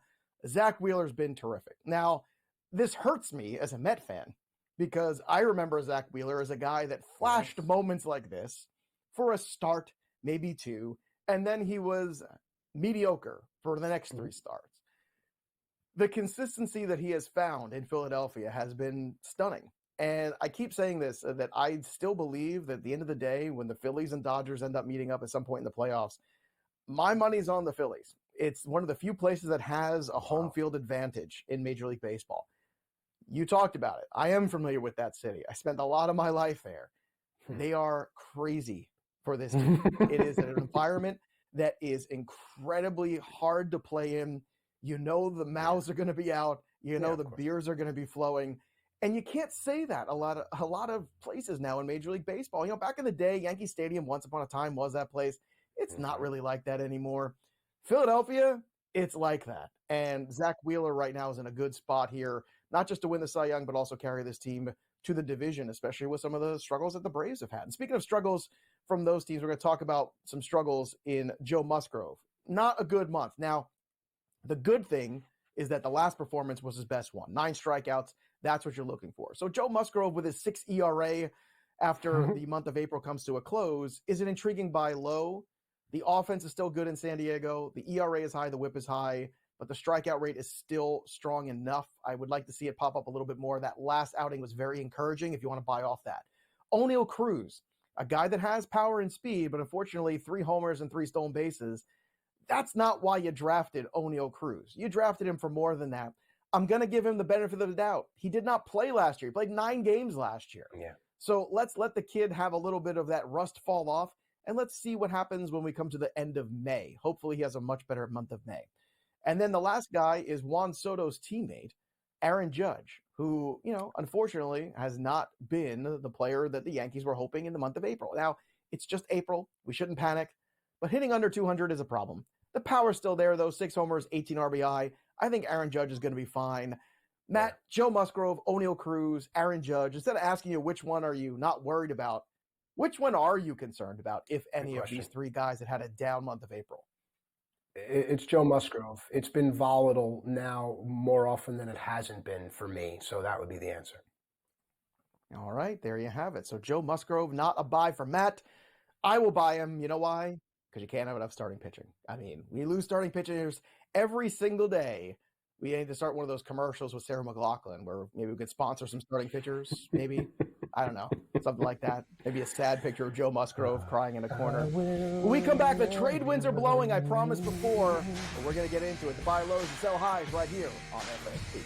Zach Wheeler's been terrific. Now, this hurts me as a Met fan because I remember Zach Wheeler as a guy that flashed moments like this for a start, maybe 2, and then he was mediocre for the next 3 starts. The consistency that he has found in Philadelphia has been stunning. And I keep saying this, that I still believe that at the end of the day, when the Phillies and Dodgers end up meeting up at some point in the playoffs, my money's on the Phillies. It's one of the few places that has a home field advantage in Major League Baseball. You talked about it. I am familiar with that city. I spent a lot of my life there. They are crazy for this team. It is an environment that is incredibly hard to play in. You know the mouths are going to be out. You know the beers are going to be flowing. And you can't say that a lot of places now in Major League Baseball. Back in the day, Yankee Stadium once upon a time was that place. It's not really like that anymore. Philadelphia, it's like that. And Zach Wheeler right now is in a good spot here, not just to win the Cy Young, but also carry this team to the division, especially with some of the struggles that the Braves have had. And speaking of struggles from those teams, we're going to talk about some struggles in Joe Musgrove. Not a good month. Now, the good thing is that the last performance was his best one. 9 strikeouts, that's what you're looking for. So Joe Musgrove with his 6 ERA after the month of April comes to a close is an intriguing buy low. The offense is still good in San Diego. The ERA is high. The whip is high. But the strikeout rate is still strong enough. I would like to see it pop up a little bit more. That last outing was very encouraging if you want to buy off that. O'Neal Cruz, a guy that has power and speed, but unfortunately 3 homers and 3 stolen bases. That's not why you drafted O'Neal Cruz. You drafted him for more than that. I'm going to give him the benefit of the doubt. He did not play last year. He played 9 games last year. Yeah. So let's let the kid have a little bit of that rust fall off. And let's see what happens when we come to the end of May. Hopefully he has a much better month of May. And then the last guy is Juan Soto's teammate, Aaron Judge, who, unfortunately has not been the player that the Yankees were hoping in the month of April. Now, it's just April. We shouldn't panic. But hitting under 200 is a problem. The power's still there, though. 6 homers, 18 RBI. I think Aaron Judge is going to be fine. Matt, Joe Musgrove, O'Neal Cruz, Aaron Judge, instead of asking you which one are you not worried about, which one are you concerned about, if any of these 3 guys that had a down month of April? It's Joe Musgrove. It's been volatile now more often than it hasn't been for me, so that would be the answer. All right, there you have it. So Joe Musgrove, not a buy for Matt. I will buy him. You know why? Because you can't have enough starting pitching. I mean, we lose starting pitchers every single day. We need to start one of those commercials with Sarah McLachlan where maybe we could sponsor some starting pitchers, maybe. I don't know. Something like that. Maybe a sad picture of Joe Musgrove crying in a corner. When we come back, the trade winds are blowing, I promised before, but we're going to get into it. The buy lows and sell highs right here on FSP.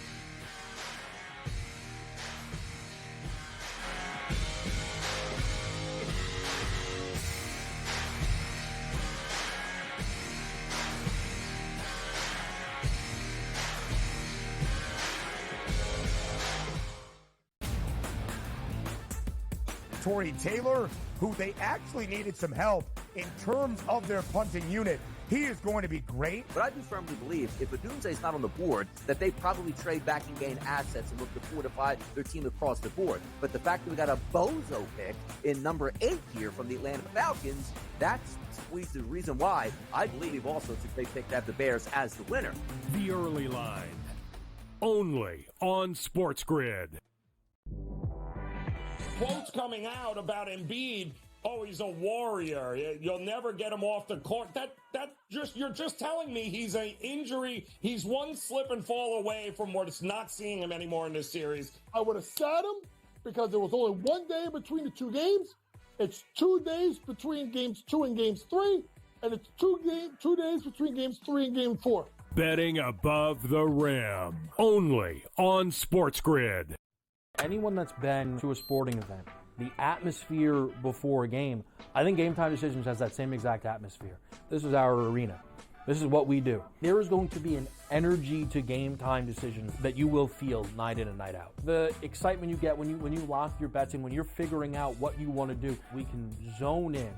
Tory Taylor, who they actually needed some help in terms of their punting unit. He is going to be great. But I do firmly believe if Odunze's not on the board, that they probably trade back and gain assets and look to fortify their team across the board. But the fact that we got a bozo pick in number 8 here from the Atlanta Falcons, that's the reason why I believe also it's a great pick to have the Bears as the winner. The Early Line. Only on SportsGrid. Quotes coming out about Embiid. Oh, he's a warrior. You'll never get him off the court. You're just telling me he's an injury. He's one slip and fall away from not seeing him anymore in this series. I would have sat him because there was only 1 day between the 2 games. It's 2 days between games 2 and games 3, and it's 2 days between games 3 and game 4. Betting above the rim. Only on SportsGrid. Anyone that's been to a sporting event, the atmosphere before a game, I think Game Time Decisions has that same exact atmosphere. This is our arena. This is what we do. There is going to be an energy to Game Time Decisions that you will feel night in and night out. The excitement you get when you lock your bets in, when you're figuring out what you want to do, we can zone in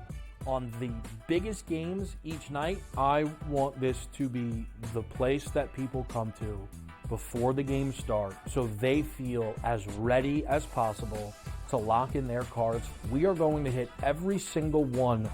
on the biggest games each night. I want this to be the place that people come to before the games start so they feel as ready as possible to lock in their cards. We are going to hit every single one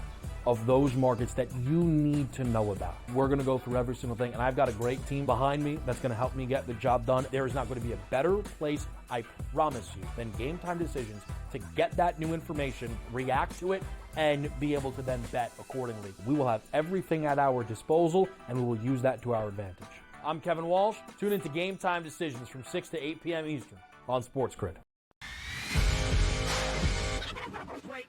of those markets that you need to know about. We're going to go through every single thing, and I've got a great team behind me that's going to help me get the job done. There is not going to be a better place, I promise you, than Game Time Decisions to get that new information, react to it, and be able to then bet accordingly. We will have everything at our disposal, and we will use that to our advantage. I'm Kevin Walsh. Tune into Game Time Decisions from 6 to 8 p.m. Eastern on SportsGrid. Great.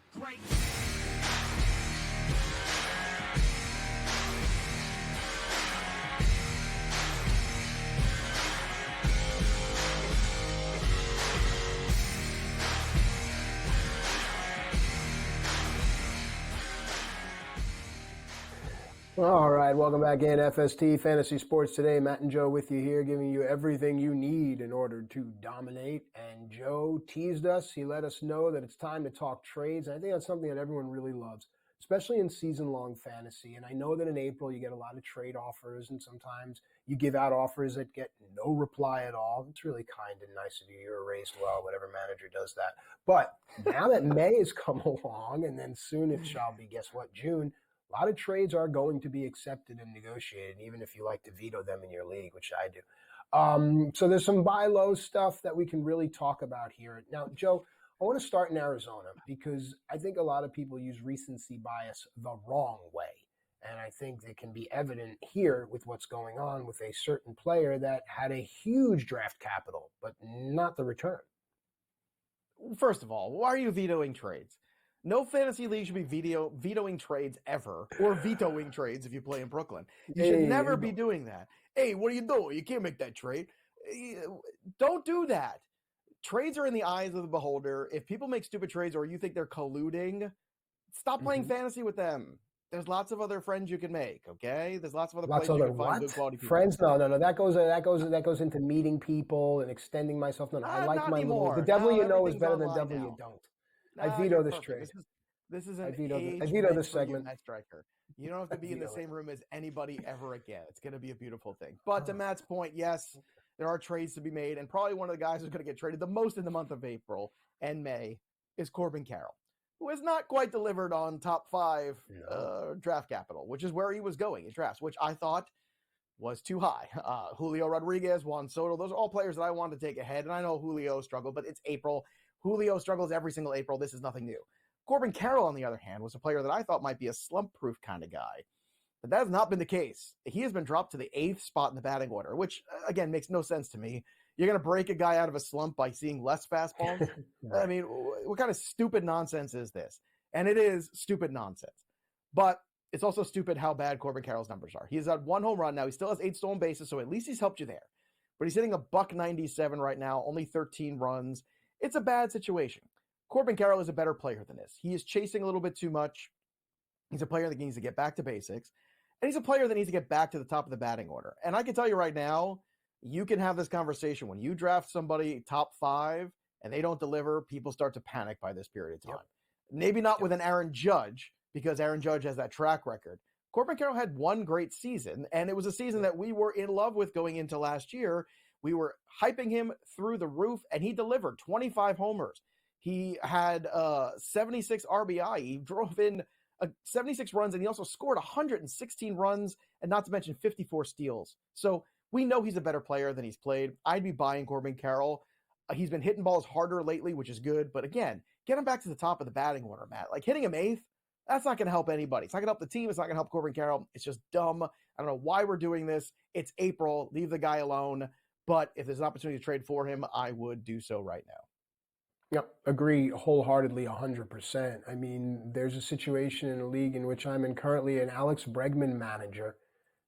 All right, welcome back in FST Fantasy Sports Today. Matt and Joe with you here, giving you everything you need in order to dominate. And Joe teased us. He let us know that it's time to talk trades. And I think that's something that everyone really loves, especially in season-long fantasy. And I know that in April you get a lot of trade offers, and sometimes you give out offers that get no reply at all. It's really kind and nice of you. You're raised well, whatever manager does that. But now that May has come along, and then soon it shall be, guess what, June, a lot of trades are going to be accepted and negotiated, even if you like to veto them in your league, which I do. So there's some buy low stuff that we can really talk about here. Now, Joe, I want to start in Arizona because I think a lot of people use recency bias the wrong way. And I think it can be evident here with what's going on with a certain player that had a huge draft capital, but not the return. First of all, why are you vetoing trades? No fantasy league should be vetoing trades ever, or vetoing trades if you play in Brooklyn. You should never be doing that. Hey, what are you doing? You can't make that trade. Don't do that. Trades are in the eyes of the beholder. If people make stupid trades or you think they're colluding, stop playing fantasy with them. There's lots of other friends you can make, okay? There's lots of other places you can find good quality people. Friends? No. That goes into meeting people and extending myself. No. I like my little. The devil you know is better than the devil you don't. I veto this trade. This is an I veto this segment. Striker. You don't have to be in the same room as anybody ever again. It's going to be a beautiful thing. But to Matt's point, yes, there are trades to be made, and probably one of the guys who's going to get traded the most in the month of April and May is Corbin Carroll, who has not quite delivered on top 5 draft capital, which is where he was going in drafts, which I thought was too high. Julio Rodriguez, Juan Soto, those are all players that I wanted to take ahead, and I know Julio struggled, but it's April. Julio struggles every single April. This is nothing new. Corbin Carroll, on the other hand, was a player that I thought might be a slump-proof kind of guy. But that has not been the case. He has been dropped to the 8th spot in the batting order, which, again, makes no sense to me. You're going to break a guy out of a slump by seeing less fastballs? I mean, what kind of stupid nonsense is this? And it is stupid nonsense. But it's also stupid how bad Corbin Carroll's numbers are. He's had 1 home run now. He still has 8 stolen bases, so at least he's helped you there. But he's hitting a $197 right now, only 13 runs. It's a bad situation. Corbin Carroll is a better player than this. He is chasing a little bit too much. He's a player that needs to get back to basics. And he's a player that needs to get back to the top of the batting order. And I can tell you right now, you can have this conversation when you draft somebody top 5 and they don't deliver, people start to panic by this period of time. Maybe not with an Aaron Judge, because Aaron Judge has that track record. Corbin Carroll had one great season, and it was a season that we were in love with going into last year. We were hyping him through the roof, and he delivered 25 homers. He had 76 RBI. He drove in 76 runs, and he also scored 116 runs, and not to mention 54 steals. So we know he's a better player than he's played. I'd be buying Corbin Carroll. He's been hitting balls harder lately, which is good. But again, get him back to the top of the batting order, Matt. Like hitting him 8th, that's not going to help anybody. It's not going to help the team. It's not going to help Corbin Carroll. It's just dumb. I don't know why we're doing this. It's April. Leave the guy alone. But if there's an opportunity to trade for him, I would do so right now. Yep, agree wholeheartedly, 100%. I mean, there's a situation in a league in which I'm in currently, an Alex Bregman manager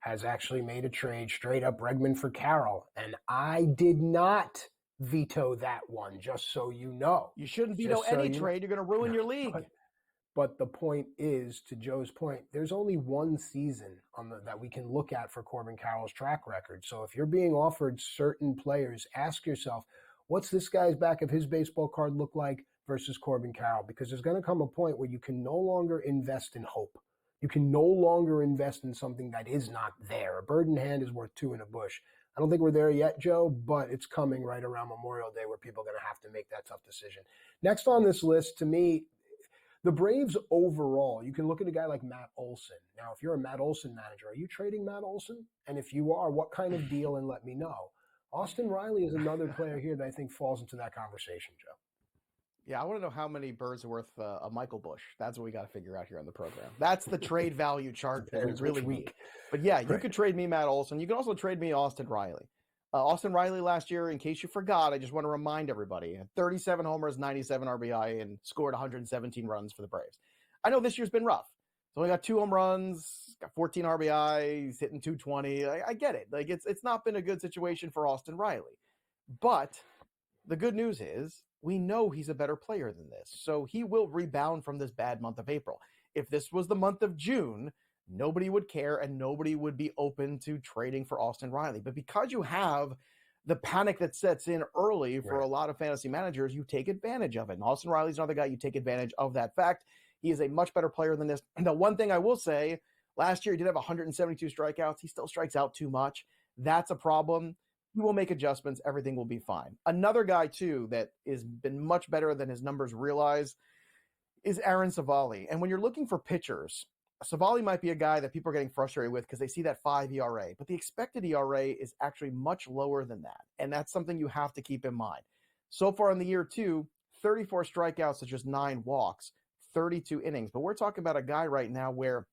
has actually made a trade straight up Bregman for Carroll. And I did not veto that one, just so you know. You shouldn't veto any trade. You're going to ruin your league. But the point is, to Joe's point, there's only one season that we can look at for Corbin Carroll's track record. So if you're being offered certain players, ask yourself, what's this guy's back of his baseball card look like versus Corbin Carroll? Because there's going to come a point where you can no longer invest in hope. You can no longer invest in something that is not there. A bird in hand is worth two in a bush. I don't think we're there yet, Joe, but it's coming right around Memorial Day where people are going to have to make that tough decision. Next on this list, to me, the Braves overall, you can look at a guy like Matt Olson. Now, if you're a Matt Olson manager, are you trading Matt Olson? And if you are, what kind of deal, and let me know. Austin Riley is another player here that I think falls into that conversation, Joe. Yeah, I want to know how many birds are worth a Michael Bush. That's what we got to figure out here on the program. That's the trade value chart that is really weak. But yeah, you could trade me Matt Olson. You can also trade me Austin Riley. Austin Riley last year, in case you forgot, I just want to remind everybody, had 37 homers, 97 RBI, and scored 117 runs for the Braves. I know this year's been rough. He's only got 2 home runs, got 14 RBI, he's hitting 220. I get it. Like it's not been a good situation for Austin Riley. But the good news is we know he's a better player than this. So he will rebound from this bad month of April. If this was the month of June, nobody would care and nobody would be open to trading for Austin Riley. But because you have the panic that sets in early for a lot of fantasy managers, you take advantage of it. And Austin Riley's another guy, you take advantage of that fact. He is a much better player than this. And the one thing I will say, last year he did have 172 strikeouts. He still strikes out too much. That's a problem. He will make adjustments. Everything will be fine. Another guy, too, that has been much better than his numbers realize is Aaron Savali. And when you're looking for pitchers, Savali might be a guy that people are getting frustrated with because they see that 5 ERA. But the expected ERA is actually much lower than that. And that's something you have to keep in mind. So far in the year, too, 34 strikeouts to just 9 walks, 32 innings. But we're talking about a guy right now where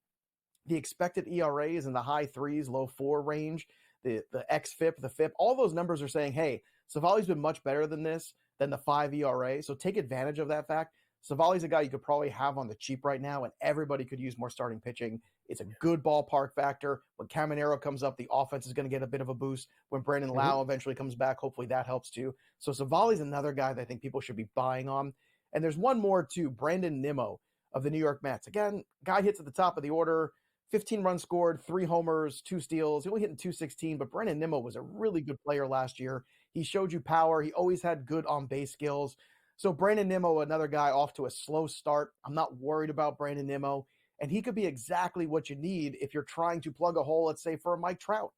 the expected ERA is in the high 3s, low 4 range. The xFIP, the FIP, all those numbers are saying, hey, Savali's been much better than this, than the 5 ERA. So take advantage of that fact. Savali's a guy you could probably have on the cheap right now, and everybody could use more starting pitching. It's a good ballpark factor. When Caminero comes up, the offense is going to get a bit of a boost. When Brandon Lau eventually comes back, hopefully that helps too. So Savali's another guy that I think people should be buying on. And there's one more too, Brandon Nimmo of the New York Mets. Again, guy hits at the top of the order. 15 runs scored, 3 homers, 2 steals. He only hit in 216, but Brandon Nimmo was a really good player last year. He showed you power. He always had good on-base skills. So Brandon Nimmo, another guy off to a slow start. I'm not worried about Brandon Nimmo, and he could be exactly what you need if you're trying to plug a hole, let's say, for a Mike Trout.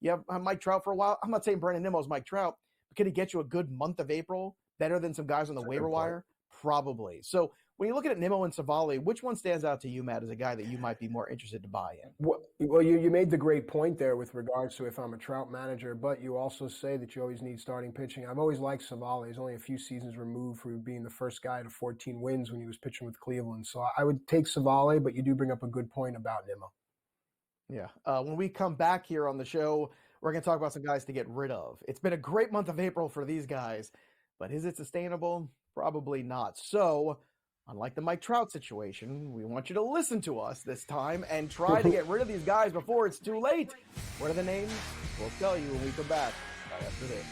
You have Mike Trout for a while. I'm not saying Brandon Nimmo's Mike Trout, but can he get you a good month of April better than some guys on the waiver wire? Probably. So when you're looking at Nimmo and Savali, which one stands out to you, Matt, as a guy that you might be more interested to buy in? Well, you made the great point there with regards to if I'm a Trout manager, but you also say that you always need starting pitching. I've always liked Savali. He's only a few seasons removed from being the first guy to 14 wins when he was pitching with Cleveland. So I would take Savali, but you do bring up a good point about Nimmo. Yeah. When we come back here on the show, we're going to talk about some guys to get rid of. It's been a great month of April for these guys, but is it sustainable? Probably not. So, unlike the Mike Trout situation, we want you to listen to us this time and try to get rid of these guys before it's too late. What are the names? We'll tell you when we come back right after this.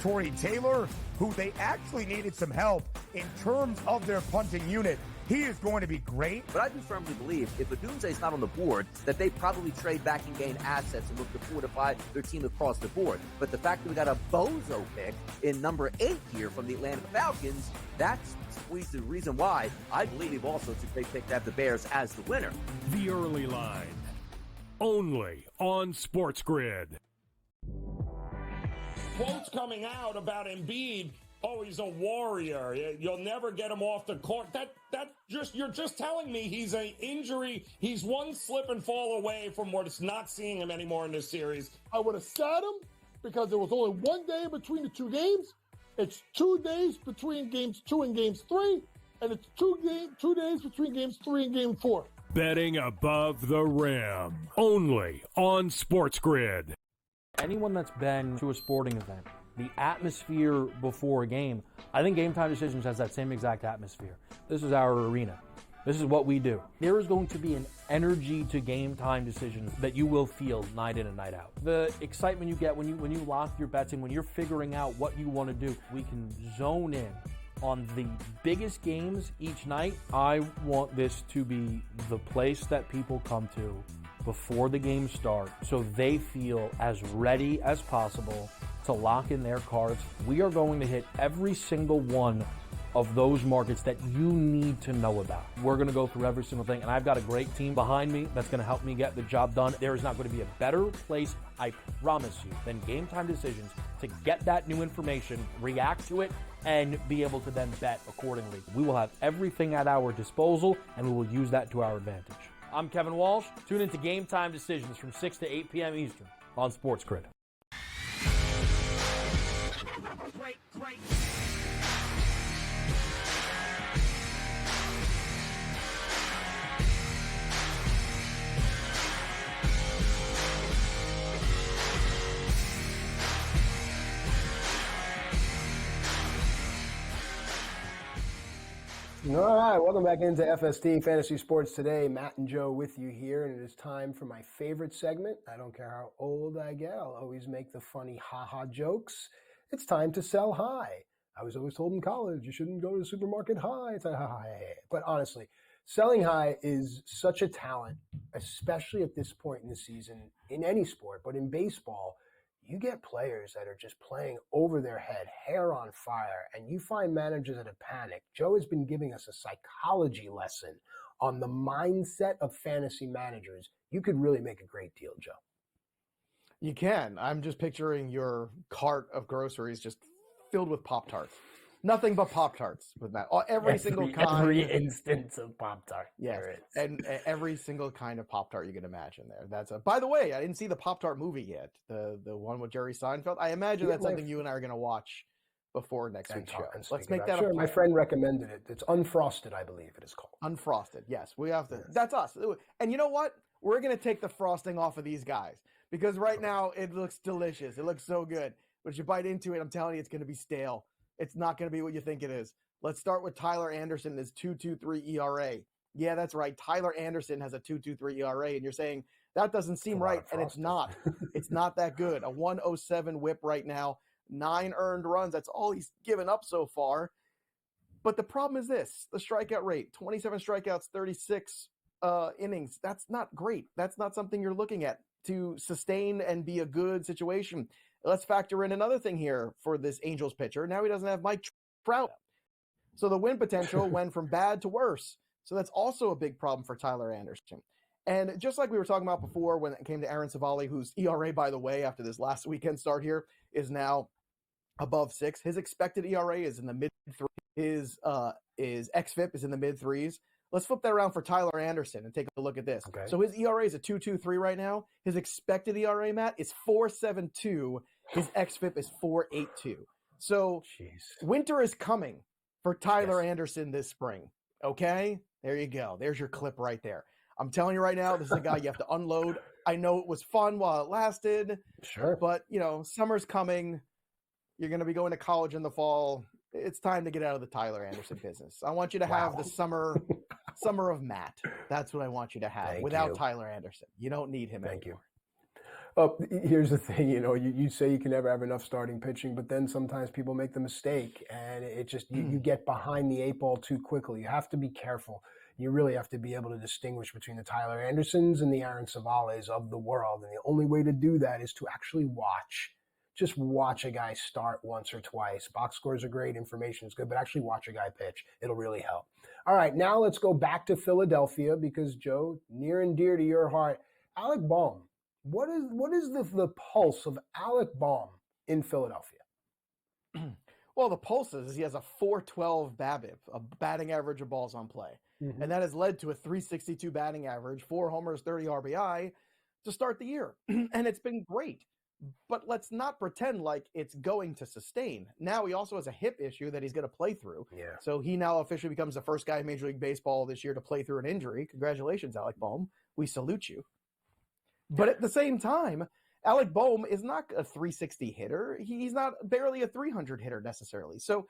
Tory Taylor, who they actually needed some help in terms of their punting unit. He is going to be great. But I do firmly believe if Odunze's not on the board, that they probably trade back and gain assets and look to fortify their team across the board. But the fact that we got a bozo pick in number 8 here from the Atlanta Falcons, that's the reason why I believe also they picked out the Bears as the winner. The Early Line. Only on SportsGrid. Quotes coming out about Embiid. Oh, he's a warrior. You'll never get him off the court. You're just telling me he's an injury. He's one slip and fall away from not seeing him anymore in this series. I would have sat him because there was only 1 day between the 2 games. It's 2 days between games 2 and games 3, and it's 2 days between games 3 and game 4. Betting above the rim. Only on SportsGrid. Anyone that's been to a sporting event, the atmosphere before a game, I think Game Time Decisions has that same exact atmosphere. This is our arena. This is what we do. There is going to be an energy to Game Time Decisions that you will feel night in and night out. The excitement you get when you lock your bets and when you're figuring out what you want to do, we can zone in on the biggest games each night. I want this to be the place that people come to before the games start so they feel as ready as possible to lock in their cards. We are going to hit every single one of those markets that you need to know about. We're going to go through every single thing, and I've got a great team behind me that's going to help me get the job done. There is not going to be a better place, I promise you, than Game Time Decisions to get that new information, react to it, and be able to then bet accordingly. We will have everything at our disposal, and we will use that to our advantage. I'm Kevin Walsh. Tune into Game Time Decisions from 6 to 8 p.m. Eastern on SportsGrid. Great. All right, welcome back into FST Fantasy Sports Today. Matt and Joe with you here, and it is time for my favorite segment. I don't care how old I get, I'll always make the funny ha-ha jokes. It's time to sell high. I was always told in college, you shouldn't go to the supermarket high. It's a ha-ha. But honestly, selling high is such a talent, especially at this point in the season, in any sport, but in baseball, you get players that are just playing over their head, hair on fire, and you find managers that have panicked. Joe has been giving us a psychology lesson on the mindset of fantasy managers. You could really make a great deal, Joe. You can. I'm just picturing your cart of groceries just filled with Pop-Tarts. Nothing but Pop-Tarts with that. Every single kind. Every instance of Pop-Tart. Yes, and every single kind of Pop-Tart you can imagine there. By the way, I didn't see the Pop-Tart movie yet, the one with Jerry Seinfeld. I imagine that's something you and I are going to watch before next week's show. Let's make that sure, my friend recommended it. It's Unfrosted, I believe it is called. Unfrosted, yes. We have to. Yes. That's us. And you know what? We're going to take the frosting off of these guys because right now it looks delicious. It looks so good. But if you bite into it, I'm telling you, it's going to be stale. It's not going to be what you think it is. Let's start with Tyler Anderson, his 2.23 ERA. Yeah, that's right. Tyler Anderson has a 2.23 ERA, and you're saying that doesn't seem right, and it's not. It's not that good. A 1.07 whip right now, 9 earned runs. That's all he's given up so far. But the problem is this, the strikeout rate, 27 strikeouts, 36 innings. That's not great. That's not something you're looking at to sustain and be a good situation. Let's factor in another thing here for this Angels pitcher. Now he doesn't have Mike Trout. So the win potential went from bad to worse. So that's also a big problem for Tyler Anderson. And just like we were talking about before when it came to Aaron Savali, whose ERA, by the way, after this last weekend start here, is now above 6. His expected ERA is in the mid-3s. His xFIP is in the mid-3s. Let's flip that around for Tyler Anderson and take a look at this. Okay. So his ERA is a 2.23 right now. His expected ERA, Matt, is 4.72. His xFIP is 4.82. So winter is coming for Tyler Anderson this spring. Okay? There you go. There's your clip right there. I'm telling you right now, this is a guy you have to unload. I know it was fun while it lasted. Sure. But, summer's coming. You're going to be going to college in the fall. It's time to get out of the Tyler Anderson business. I want you to have the summer of Matt. That's what I want you to have without Tyler Anderson. You don't need him anymore. Here's the thing, you say you can never have enough starting pitching, but then sometimes people make the mistake and it just, you get behind the eight ball too quickly. You have to be careful. You really have to be able to distinguish between the Tyler Andersons and the Aaron Savales of the world. And the only way to do that is to actually watch. Just watch a guy start once or twice. Box scores are great, information is good, but actually watch a guy pitch. It'll really help. All right, now let's go back to Philadelphia because, Joe, near and dear to your heart, Alec Bohm. What is the pulse of Alec Bohm in Philadelphia? Well, the pulse is he has a .412 BABIP, a batting average of balls on play. Mm-hmm. And that has led to a .362 batting average, 4 homers, 30 RBI to start the year. And it's been great. But let's not pretend like it's going to sustain. Now he also has a hip issue that he's going to play through. Yeah. So he now officially becomes the first guy in Major League Baseball this year to play through an injury. Congratulations, Alec Bohm. We salute you. But at the same time, Alec Bohm is not a .360 hitter. He's not barely a .300 hitter necessarily. So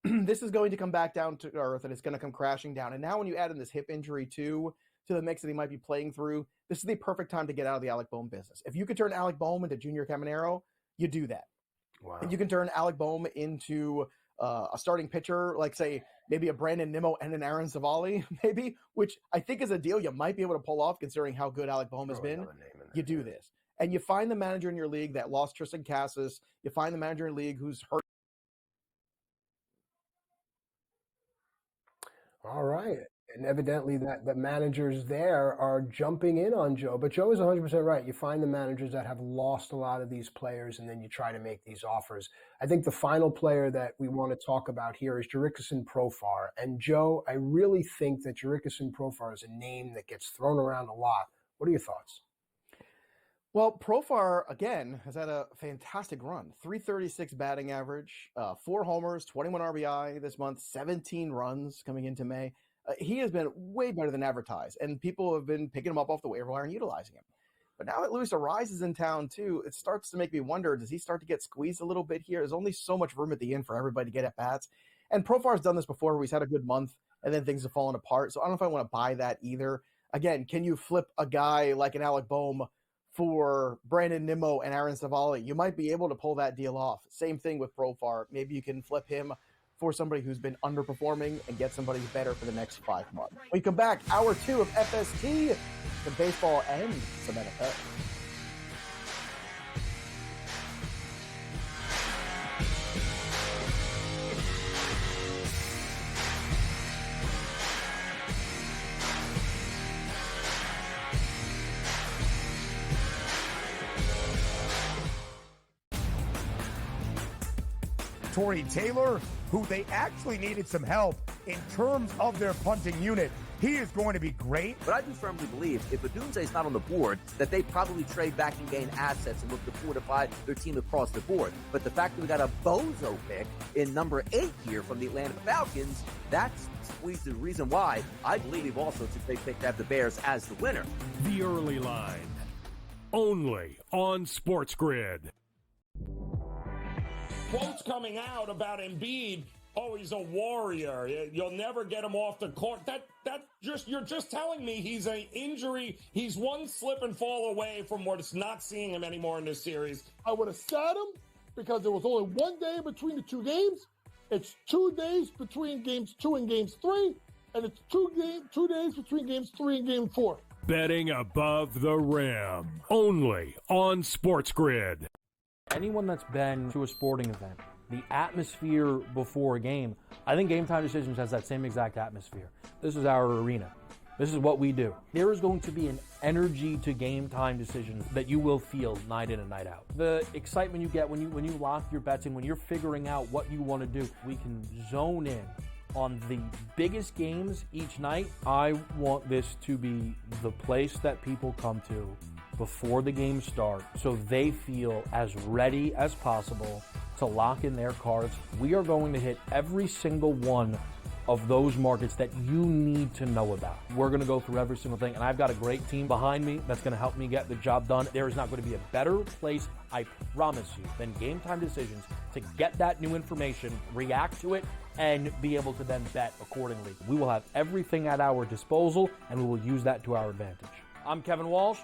this is going to come back down to earth and it's going to come crashing down. And now when you add in this hip injury to the mix that he might be playing through, this is the perfect time to get out of the Alec Bohm business. If you could turn Alec Bohm into Junior Caminero, you do that. Wow. And you can turn Alec Bohm into a starting pitcher, like say maybe a Brandon Nimmo and an Aaron Savali, maybe, which I think is a deal you might be able to pull off considering how good Alec Bohm has been. You do this. And you find the manager in your league that lost Tristan Cassis. You find the manager in your league who's hurt. All right. And evidently that the managers there are jumping in on Joe. But Joe is 100% right. You find the managers that have lost a lot of these players, and then you try to make these offers. I think the final player that we want to talk about here is Jurickson Profar. And Joe, I really think that Jurickson Profar is a name that gets thrown around a lot. What are your thoughts? Well, Profar, again, has had a fantastic run. .336 batting average, 4 homers, 21 RBI this month, 17 runs coming into May. He has been way better than advertised, and people have been picking him up off the waiver wire and utilizing him. But now that Luis Ariz is in town, too, it starts to make me wonder, does he start to get squeezed a little bit here? There's only so much room at the end for everybody to get at-bats. And Profar's done this before where he's had a good month, and then things have fallen apart. So I don't know if I want to buy that either. Again, can you flip a guy like an Alec Bohm for Brandon Nimmo and Aaron Savali? You might be able to pull that deal off. Same thing with Profar. Maybe you can flip him for somebody who's been underperforming and get somebody better for the next 5 months. When we come back, hour 2 of FST, some baseball and some NFL. Tory Taylor, who they actually needed some help in terms of their punting unit. He is going to be great. But I do firmly believe if Odunze is not on the board, that they probably trade back and gain assets and look to fortify their team across the board. But the fact that we got a bozo pick in number 8 here from the Atlanta Falcons, that's the reason why I believe also it's a big pick to have the Bears as the winner. The Early Line, only on SportsGrid. Quotes coming out about Embiid. Oh, he's a warrior. You'll never get him off the court. You're just telling me he's an injury. He's one slip and fall away from not seeing him anymore in this series. I would have sat him because there was only 1 day between the 2 games. It's 2 days between games 2 and games 3, and it's 2 days between games 3 and game 4. Betting above the rim, only on SportsGrid. Anyone that's been to a sporting event, the atmosphere before a game, I think Game Time Decisions has that same exact atmosphere. This is our arena. This is what we do. There is going to be an energy to Game Time Decisions that you will feel night in and night out. The excitement you get when you lock your bets in, when you're figuring out what you want to do, we can zone in on the biggest games each night. I want this to be the place that people come to before the games start so they feel as ready as possible to lock in their cards. We are going to hit every single one of those markets that you need to know about. We're going to go through every single thing, and I've got a great team behind me that's going to help me get the job done. There is not going to be a better place, I promise you, than Game Time Decisions to get that new information, react to it, and be able to then bet accordingly. We will have everything at our disposal, and we will use that to our advantage. I'm Kevin Walsh.